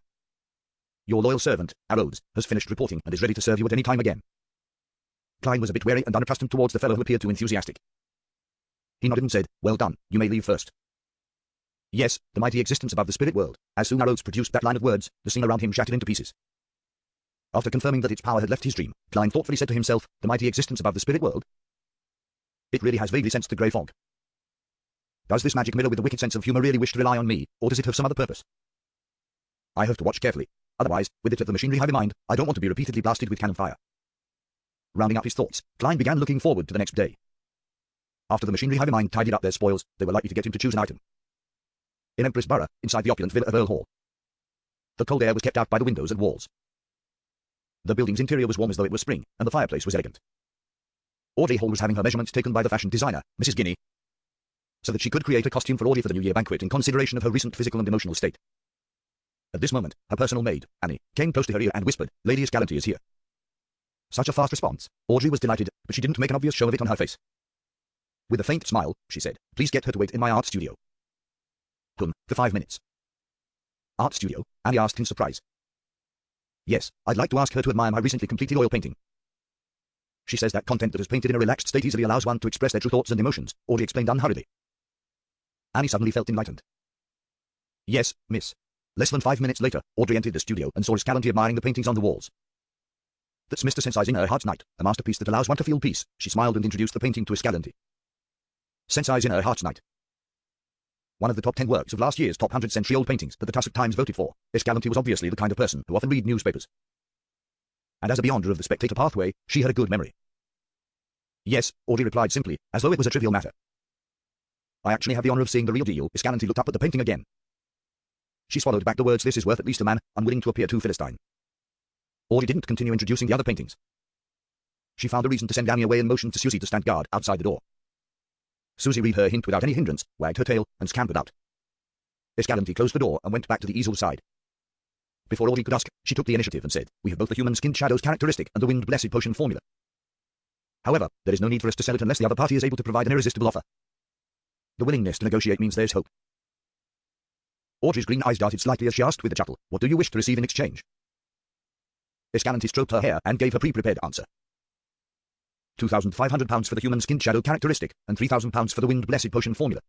Your loyal servant, Rhodes, has finished reporting and is ready to serve you at any time again. Klein was a bit wary and unaccustomed towards the fellow who appeared too enthusiastic. He nodded and said, well done, you may leave first. Yes, the mighty existence above the spirit world. As soon as Rhodes produced that line of words, the scene around him shattered into pieces. After confirming that its power had left his dream, Klein thoughtfully said to himself, the mighty existence above the spirit world? It really has vaguely sensed the grey fog. Does this magic mirror with the wicked sense of humor really wish to rely on me, or does it have some other purpose? I have to watch carefully. Otherwise, with it at the machinery hive in mind, I don't want to be repeatedly blasted with cannon fire. Rounding up his thoughts, Klein began looking forward to the next day. After the machinery hive in mind tidied up their spoils, they were likely to get him to choose an item. In Empress Borough, inside the opulent villa of Earl Hall. The cold air was kept out by the windows and walls. The building's interior was warm as though it was spring, and the fireplace was elegant. Audrey Hall was having her measurements taken by the fashion designer, Mrs. Guinea, so that she could create a costume for Audrey for the New Year banquet in consideration of her recent physical and emotional state. At this moment, her personal maid, Annie, came close to her ear and whispered, Lady Escalante is here. Such a fast response. Audrey was delighted, but she didn't make an obvious show of it on her face. With a faint smile, she said, please get her to wait in my art studio. For 5 minutes. Art studio? Annie asked in surprise. Yes, I'd like to ask her to admire my recently completed oil painting. She says that content that is painted in a relaxed state easily allows one to express their true thoughts and emotions, Audrey explained unhurriedly. Annie suddenly felt enlightened. Yes, miss. Less than 5 minutes later, Audrey entered the studio and saw Escalante admiring the paintings on the walls. That's Mr. Sensei's Inner Heart's Night, a masterpiece that allows one to feel peace. She smiled and introduced the painting to Escalante. Sensei's Inner Heart's Night. One of the top 10 works of last year's top 100 century-old paintings that the Tussock Times voted for. Escalante was obviously the kind of person who often read newspapers. And as a beyonder of the spectator pathway, she had a good memory. Yes, Audrey replied simply, as though it was a trivial matter. I actually have the honor of seeing the real deal. Escalante looked up at the painting again. She swallowed back the words, this is worth at least a man, unwilling to appear too Philistine. Audrey didn't continue introducing the other paintings. She found a reason to send Annie away and motioned to Susie to stand guard outside the door. Susie read her hint without any hindrance, wagged her tail, and scampered out. Escalante closed the door and went back to the easel side. Before Audrey could ask, she took the initiative and said, we have both the human-skinned shadow's characteristic and the wind-blessed potion formula. However, there is no need for us to sell it unless the other party is able to provide an irresistible offer. The willingness to negotiate means there's hope. Audrey's green eyes darted slightly as she asked with a chuckle, what do you wish to receive in exchange? Escalante stroked her hair and gave her pre-prepared answer. £2,500 for the human-skinned shadow characteristic, and £3,000 for the wind-blessed potion formula.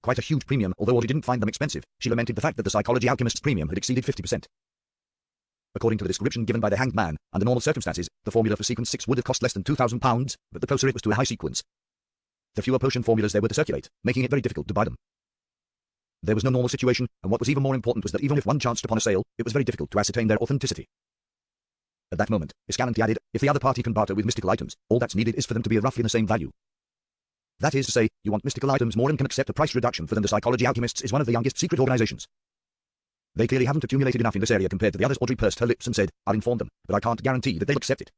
Quite a huge premium, although Audrey didn't find them expensive. She lamented the fact that the psychology alchemist's premium had exceeded 50%. According to the description given by the hanged man, under normal circumstances, the formula for sequence 6 would have cost less than £2,000, but the closer it was to a high sequence, the fewer potion formulas there were to circulate, making it very difficult to buy them. There was no normal situation, and what was even more important was that even if one chanced upon a sale, it was very difficult to ascertain their authenticity. At that moment, Escalante added, if the other party can barter with mystical items, all that's needed is for them to be roughly the same value. That is to say, you want mystical items more and can accept a price reduction for them. The Psychology Alchemists is one of the youngest secret organizations. They clearly haven't accumulated enough in this area compared to the others. Audrey pursed her lips and said, I'll inform them, but I can't guarantee that they'll accept it.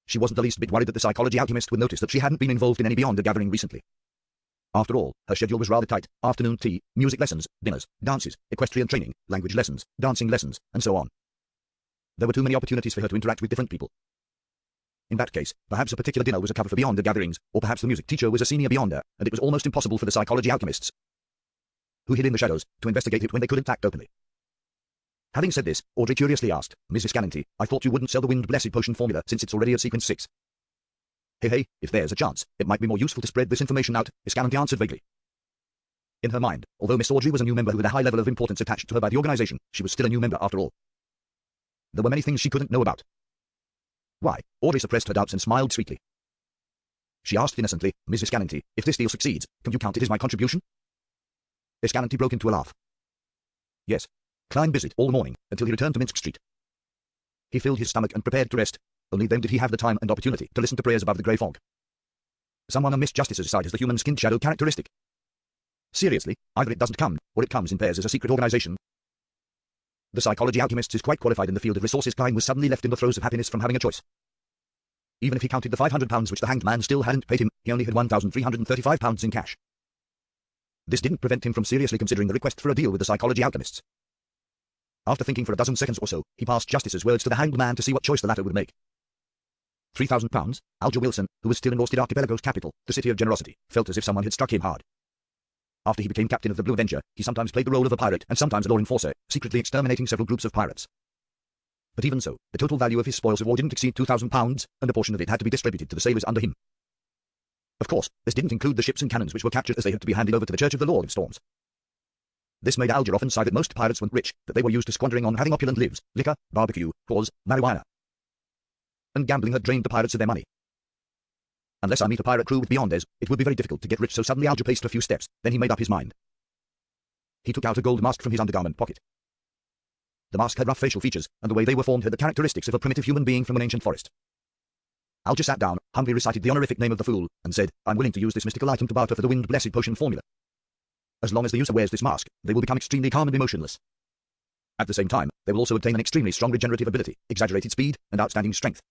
She wasn't the least bit worried that the Psychology Alchemist would notice that she hadn't been involved in any beyond a gathering recently. After all, her schedule was rather tight: afternoon tea, music lessons, dinners, dances, equestrian training, language lessons, dancing lessons, and so on. There were too many opportunities for her to interact with different people. In that case, perhaps a particular dinner was a cover for Beyonder gatherings, or perhaps the music teacher was a senior Beyonder, and it was almost impossible for the psychology alchemists, who hid in the shadows, to investigate it when they couldn't act openly. Having said this, Audrey curiously asked, "Mrs. Scannanty, I thought you wouldn't sell the Wind Blessed potion formula since it's already at sequence 6. Hey, if there's a chance, it might be more useful to spread this information out," Miss Scannanty answered vaguely. In her mind, although Miss Audrey was a new member who had a high level of importance attached to her by the organization, she was still a new member after all. There were many things she couldn't know about. Why? Audrey suppressed her doubts and smiled sweetly. She asked innocently, "Mrs. Scannanty, if this deal succeeds, can you count it as my contribution?" Miss Scannanty broke into a laugh. Yes. Klein busied all morning, until he returned to Minsk Street. He filled his stomach and prepared to rest. Only then did he have the time and opportunity to listen to prayers above the grey fog. Someone on Miss Justice's side has the human skinned shadow characteristic. Seriously, either it doesn't come, or it comes in pairs as a secret organization. The psychology alchemist is quite qualified in the field of resources. Klein was suddenly left in the throes of happiness from having a choice. Even if he counted the £500 which the hanged man still hadn't paid him, he only had £1,335 in cash. This didn't prevent him from seriously considering the request for a deal with the psychology alchemists. After thinking for a dozen seconds or so, he passed Justice's words to the hanged man to see what choice the latter would make. £3,000? Alger Wilson, who was still in Orsted Archipelago's capital, the City of Generosity, felt as if someone had struck him hard. After he became captain of the Blue Avenger, he sometimes played the role of a pirate and sometimes a law enforcer, secretly exterminating several groups of pirates. But even so, the total value of his spoils of war didn't exceed £2,000, and a portion of it had to be distributed to the sailors under him. Of course, this didn't include the ships and cannons which were captured, as they had to be handed over to the Church of the Lord of Storms. This made Alger often sigh that most pirates weren't rich, that they were used to squandering on having opulent lives, liquor, barbecue, whores, marijuana. And gambling had drained the pirates of their money. Unless I meet a pirate crew with Beyonders, it would be very difficult to get rich, so suddenly Alger paced a few steps, then he made up his mind. He took out a gold mask from his undergarment pocket. The mask had rough facial features, and the way they were formed had the characteristics of a primitive human being from an ancient forest. Alger sat down, humbly recited the honorific name of the fool, and said, "I'm willing to use this mystical item to barter for the Wind Blessed potion formula. As long as the user wears this mask, they will become extremely calm and emotionless. At the same time, they will also obtain an extremely strong regenerative ability, exaggerated speed, and outstanding strength,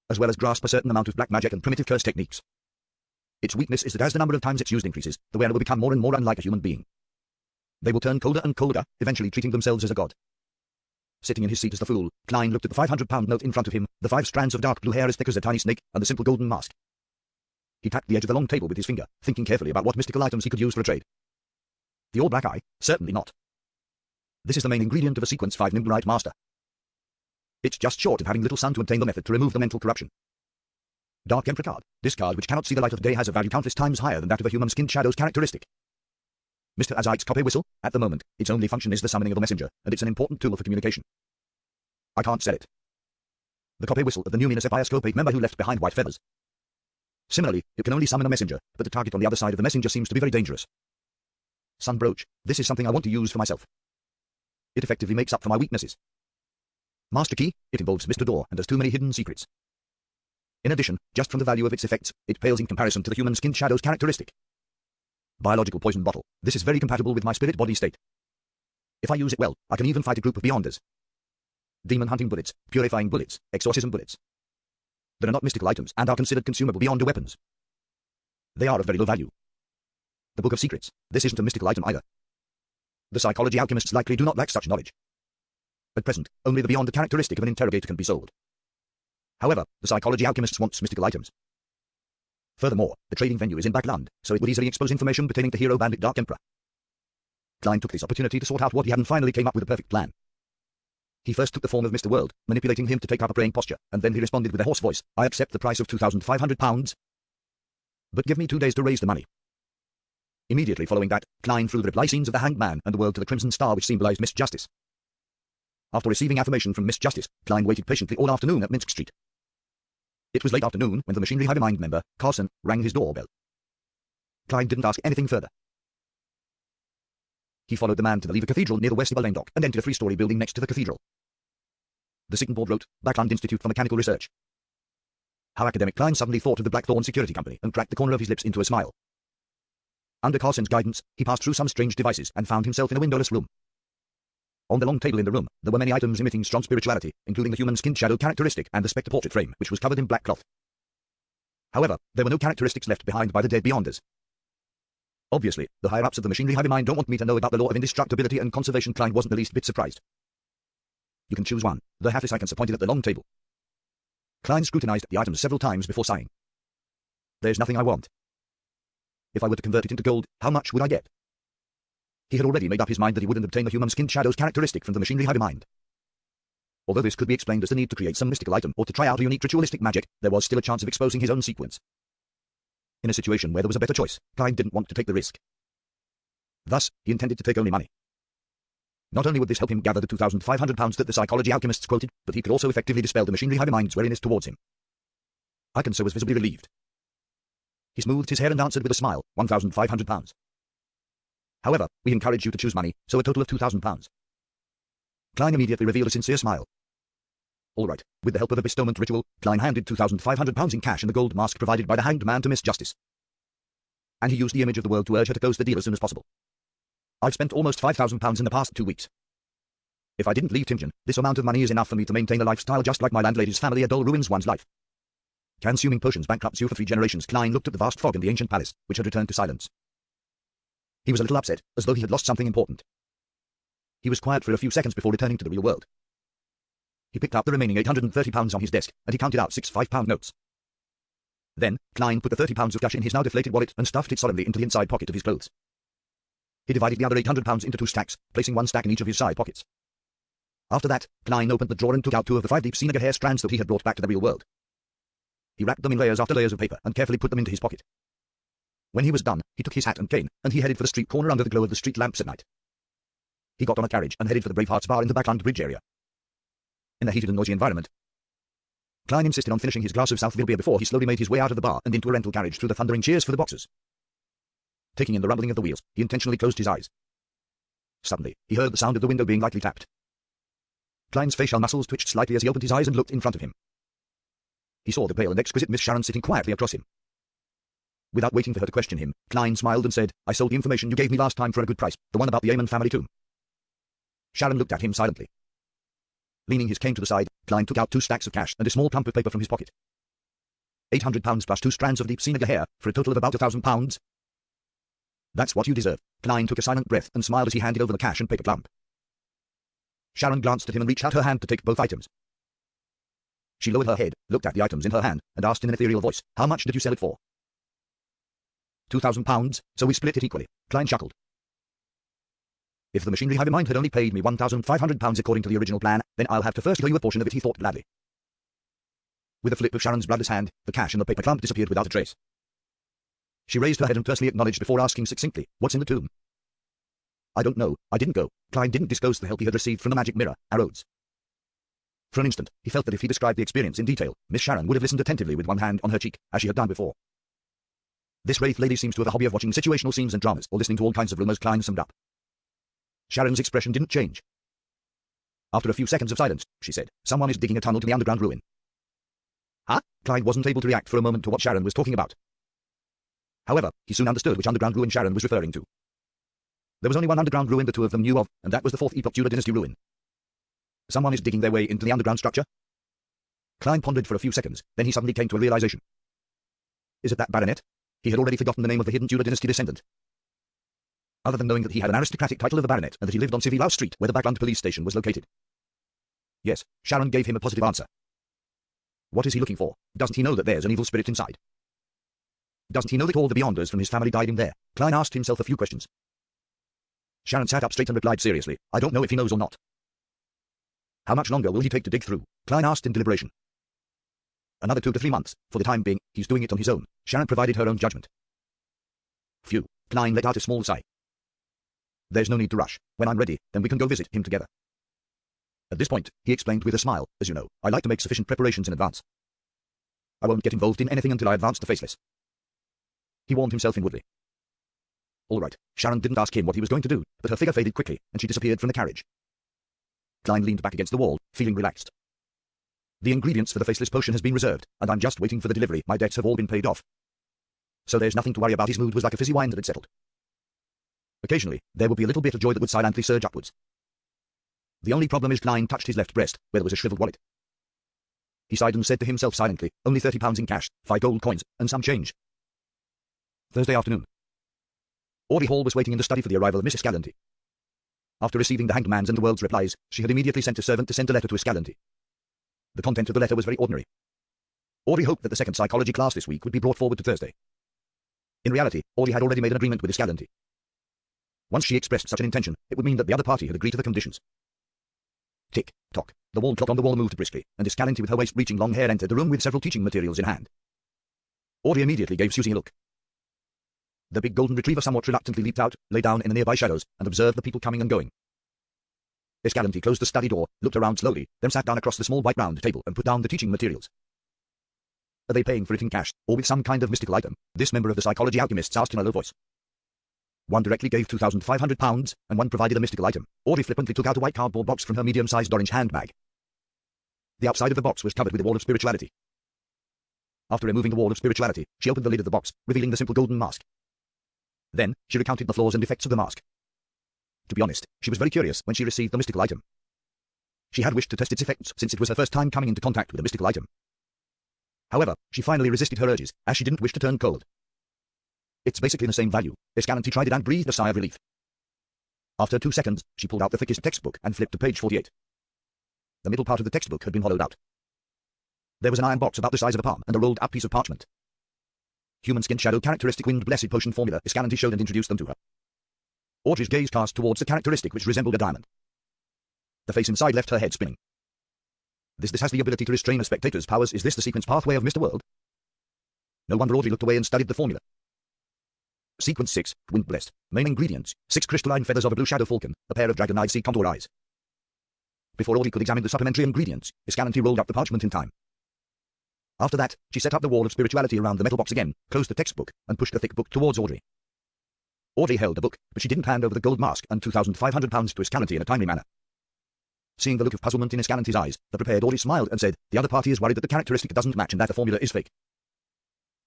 as well as grasp a certain amount of black magic and primitive curse techniques. Its weakness is that as the number of times it's used increases, the wearer will become more and more unlike a human being. They will turn colder and colder, eventually treating themselves as a god." Sitting in his seat as the fool, Klein looked at the £500 note in front of him, the 5 strands of dark blue hair as thick as a tiny snake, and the simple golden mask. He tapped the edge of the long table with his finger, thinking carefully about what mystical items he could use for a trade. The All Black Eye? Certainly not. This is the main ingredient of a Sequence 5 Nimblewright Master. It's just short of having Little Sun to obtain the method to remove the mental corruption. Dark Emperor card. This card, which cannot see the light of day, has a value countless times higher than that of a human skinned shadow's characteristic. Mr. Azite's copy whistle, at the moment, its only function is the summoning of a messenger, and it's an important tool for communication. I can't sell it. The copy whistle of the Numinous Epioscope 8 member who left behind white feathers. Similarly, it can only summon a messenger, but the target on the other side of the messenger seems to be very dangerous. Sun brooch. This is something I want to use for myself. It effectively makes up for my weaknesses. Master key. It involves Mr. Door and has too many hidden secrets. In addition, just from the value of its effects, it pales in comparison to the human skinned shadow's characteristic. Biological poison bottle. This is very compatible with my spirit body state. If I use it well, I can even fight a group of Beyonders. Demon hunting bullets, purifying bullets, exorcism bullets. They are not mystical items and are considered consumable Beyonder weapons. They are of very low value. The Book of Secrets. This isn't a mystical item either. The psychology alchemists likely do not lack such knowledge. At present, only the Beyonder characteristic of an interrogator can be sold. However, the psychology alchemists want mystical items. Furthermore, the trading venue is in Backland, so it would easily expose information pertaining to Hero Bandit Dark Emperor. Klein took this opportunity to sort out what he had and finally came up with a perfect plan. He first took the form of Mr. World, manipulating him to take up a praying posture, and then he responded with a hoarse voice, "I accept the price of £2,500. But give me 2 days to raise the money." Immediately following that, Klein threw the reply scenes of the Hanged Man and the world to the Crimson Star, which symbolized Miss Justice. After receiving affirmation from Miss Justice, Klein waited patiently all afternoon at Minsk Street. It was late afternoon when the Machinery Hive Mind member, Carson, rang his doorbell. Klein didn't ask anything further. He followed the man to the Lever Cathedral near the West Lane Dock and entered a 3-story building next to the cathedral. The signal board wrote, Backland Institute for Mechanical Research. How academic. Klein suddenly thought of the Blackthorn Security Company and cracked the corner of his lips into a smile. Under Carson's guidance, he passed through some strange devices and found himself in a windowless room. On the long table in the room, there were many items emitting strong spirituality, including the human skinned shadow characteristic and the spectre portrait frame, which was covered in black cloth. However, there were no characteristics left behind by the dead Beyonders. Obviously, the higher-ups of the machinery hive mind don't want me to know about the law of indestructibility and conservation. Klein wasn't the least bit surprised. You can choose one. The hapless icons pointed at the long table. Klein scrutinized the items several times before sighing. There's nothing I want. If I were to convert it into gold, how much would I get? He had already made up his mind that he wouldn't obtain the human-skinned shadows characteristic from the machinery hive mind. Although this could be explained as the need to create some mystical item or to try out a unique ritualistic magic, there was still a chance of exposing his own sequence. In a situation where there was a better choice, Klein didn't want to take the risk. Thus, he intended to take only money. Not only would this help him gather the £2,500 that the psychology alchemists quoted, but he could also effectively dispel the machinery hive mind's wariness towards him. Iconso was visibly relieved. He smoothed his hair and answered with a smile, £1,500. However, we encourage you to choose money, so a total of £2,000. Klein immediately revealed a sincere smile. All right. With the help of a bestowment ritual, Klein handed £2,500 in cash and the gold mask provided by the hanged man to Miss Justice. And he used the image of the world to urge her to close the deal as soon as possible. I've spent almost £5,000 in the past 2 weeks. If I didn't leave Timjan, this amount of money is enough for me to maintain a lifestyle just like my landlady's family. A dull ruins one's life. Consuming potions bankrupts you for 3 generations. Klein looked at the vast fog in the ancient palace, which had returned to silence. He was a little upset, as though he had lost something important. He was quiet for a few seconds before returning to the real world. He picked up the remaining £830 on his desk, and he counted out 6 £5 notes. Then, Klein put the £30 of cash in his now deflated wallet and stuffed it solemnly into the inside pocket of his clothes. He divided the other £800 into 2 stacks, placing 1 stack in each of his side pockets. After that, Klein opened the drawer and took out 2 of the 5 deep Seneca hair strands that he had brought back to the real world. He wrapped them in layers after layers of paper and carefully put them into his pocket. When he was done, he took his hat and cane, and he headed for the street corner under the glow of the street lamps at night. He got on a carriage and headed for the Bravehearts bar in the Backland Bridge area. In the heated and noisy environment, Klein insisted on finishing his glass of Southville beer before he slowly made his way out of the bar and into a rental carriage through the thundering cheers for the boxers. Taking in the rumbling of the wheels, he intentionally closed his eyes. Suddenly, he heard the sound of the window being lightly tapped. Klein's facial muscles twitched slightly as he opened his eyes and looked in front of him. He saw the pale and exquisite Miss Sharon sitting quietly across him. Without waiting for her to question him, Klein smiled and said, "I sold the information you gave me last time for a good price, the one about the Amon family tomb." Sharon looked at him silently. Leaning his cane to the side, Klein took out 2 stacks of cash and a small clump of paper from his pocket. £800 plus 2 strands of deep Seneca hair, for a total of about £1,000. That's what you deserve. Klein took a silent breath and smiled as he handed over the cash and paper clump. Sharon glanced at him and reached out her hand to take both items. She lowered her head, looked at the items in her hand, and asked in an ethereal voice, "How much did you sell it for?" £2,000, so we split it equally. Klein chuckled. If the machinery hive mind had only paid me £1,500 according to the original plan, then I'll have to first owe you a portion of it, he thought gladly. With a flip of Sharon's bloodless hand, the cash and the paper clump disappeared without a trace. She raised her head and tersely acknowledged before asking succinctly, "What's in the tomb?" "I don't know. I didn't go." Klein didn't disclose the help he had received from the magic mirror, Rhodes. For an instant, he felt that if he described the experience in detail, Miss Sharon would have listened attentively with one hand on her cheek, as she had done before. This Wraith lady seems to have a hobby of watching situational scenes and dramas, or listening to all kinds of rumors. Klein summed up. Sharon's expression didn't change. After a few seconds of silence, she said, "Someone is digging a tunnel to the underground ruin." Huh? Klein wasn't able to react for a moment to what Sharon was talking about. However, he soon understood which underground ruin Sharon was referring to. There was only one underground ruin the two of them knew of, and that was the 4th Epoch Tudor Dynasty ruin. Someone is digging their way into the underground structure? Klein pondered for a few seconds, then he suddenly came to a realization. Is it that baronet? He had already forgotten the name of the hidden Tudor Dynasty descendant. Other than knowing that he had an aristocratic title of a baronet and that he lived on Civil House Street, where the Backland police station was located. Yes, Sharon gave him a positive answer. What is he looking for? Doesn't he know that there's an evil spirit inside? Doesn't he know that all the Beyonders from his family died in there? Klein asked himself a few questions. Sharon sat up straight and replied seriously, "I don't know if he knows or not." "How much longer will he take to dig through?" Klein asked in deliberation. "Another 2 to 3 months. For the time being, he's doing it on his own." Sharon provided her own judgment. Phew. Klein let out a small sigh. "There's no need to rush. When I'm ready, then we can go visit him together." At this point, he explained with a smile, "As you know, I like to make sufficient preparations in advance. I won't get involved in anything until I advance the Faceless." He warned himself inwardly. All right. Sharon didn't ask him what he was going to do, but her figure faded quickly, and she disappeared from the carriage. Klein leaned back against the wall, feeling relaxed. The ingredients for the Faceless potion has been reserved, and I'm just waiting for the delivery. My debts have all been paid off. So there's nothing to worry about. His mood was like a fizzy wine that had settled. Occasionally, there would be a little bit of joy that would silently surge upwards. The only problem is Klein touched his left breast, where there was a shriveled wallet. He sighed and said to himself silently, "Only £30 in cash, 5 gold coins, and some change." Thursday afternoon. Audrey Hall was waiting in the study for the arrival of Miss Escalante. After receiving the Hanged Man's and the World's replies, she had immediately sent a servant to send a letter to Escalante. The content of the letter was very ordinary. Audrey hoped that the second psychology class this week would be brought forward to Thursday. In reality, Audrey had already made an agreement with Escalante. Once she expressed such an intention, it would mean that the other party had agreed to the conditions. Tick, tock, the wall clock on the wall moved briskly, and Escalante with her waist-reaching long hair entered the room with several teaching materials in hand. Audrey immediately gave Susie a look. The big golden retriever somewhat reluctantly leaped out, lay down in the nearby shadows, and observed the people coming and going. Escalante closed the study door, looked around slowly, then sat down across the small white round table and put down the teaching materials. Are they paying for it in cash, or with some kind of mystical item? This member of the psychology alchemists asked in a low voice. One directly gave £2,500, and one provided a mystical item. Audrey flippantly took out a white cardboard box from her medium-sized orange handbag. The outside of the box was covered with a wall of spirituality. After removing the wall of spirituality, she opened the lid of the box, revealing the simple golden mask. Then, she recounted the flaws and defects of the mask. To be honest, she was very curious when she received the mystical item. She had wished to test its effects since it was her first time coming into contact with a mystical item. However, she finally resisted her urges, as she didn't wish to turn cold. It's basically the same value. Escalante tried it and breathed a sigh of relief. After 2 seconds, she pulled out the thickest textbook and flipped to page 48. The middle part of the textbook had been hollowed out. There was an iron box about the size of a palm and a rolled-up piece of parchment. Human skin shadow characteristic wind blessed potion formula. Escalante showed and introduced them to her. Audrey's gaze cast towards the characteristic which resembled a diamond. The face inside left her head spinning. This has the ability to restrain a spectator's powers. Is this the sequence pathway of Mr. World? No wonder Audrey looked away and studied the formula. Sequence 6, wind blessed. Main ingredients, 6 crystalline feathers of a blue shadow falcon, a pair of dragon-eyed sea contour eyes. Before Audrey could examine the supplementary ingredients, Escalante rolled up the parchment in time. After that, she set up the wall of spirituality around the metal box again, closed the textbook, and pushed the thick book towards Audrey. Audrey held the book, but she didn't hand over the gold mask and £2,500 to Escalante in a timely manner. Seeing the look of puzzlement in Escalante's eyes, the prepared Audrey smiled and said, the other party is worried that the characteristic doesn't match and that the formula is fake.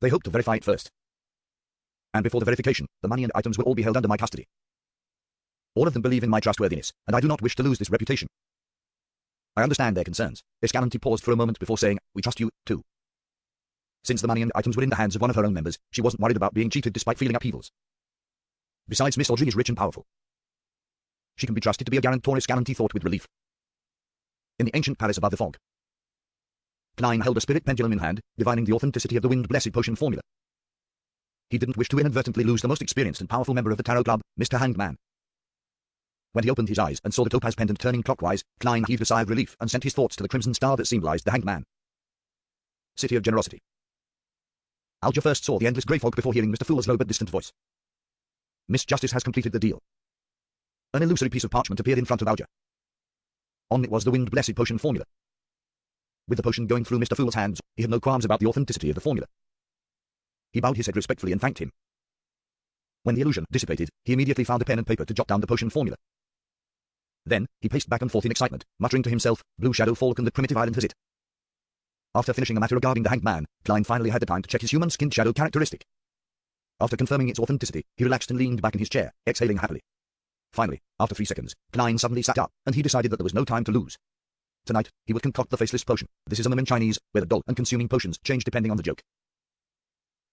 They hope to verify it first. And before the verification, the money and items will all be held under my custody. All of them believe in my trustworthiness, and I do not wish to lose this reputation. I understand their concerns. Escalante paused for a moment before saying, we trust you, too. Since the money and items were in the hands of one of her own members, she wasn't worried about being cheated despite feeling upheavals. Besides, Miss Audrey is rich and powerful. She can be trusted to be a guarantor. Escalante thought with relief. In the ancient palace above the fog, Klein held a spirit pendulum in hand, divining the authenticity of the wind blessed potion formula. He didn't wish to inadvertently lose the most experienced and powerful member of the Tarot Club, Mr. Hanged Man. When he opened his eyes and saw the topaz pendant turning clockwise, Klein heaved a sigh of relief and sent his thoughts to the crimson star that symbolized the Hanged Man. City of Generosity. Alger first saw the endless grey fog before hearing Mr. Fool's low but distant voice. Miss Justice has completed the deal. An illusory piece of parchment appeared in front of Alger. On it was the wind blessed potion formula. With the potion going through Mr. Fool's hands, he had no qualms about the authenticity of the formula. He bowed his head respectfully and thanked him. When the illusion dissipated, he immediately found a pen and paper to jot down the potion formula. Then, he paced back and forth in excitement, muttering to himself, Blue Shadow Falcon, the primitive island has it. After finishing a matter regarding the Hanged Man, Klein finally had the time to check his human-skinned shadow characteristic. After confirming its authenticity, he relaxed and leaned back in his chair, exhaling happily. Finally, after 3 seconds, Klein suddenly sat up, and he decided that there was no time to lose. Tonight, he would concoct the faceless potion. This is a meme in Chinese, where the dull and consuming potions change depending on the joke.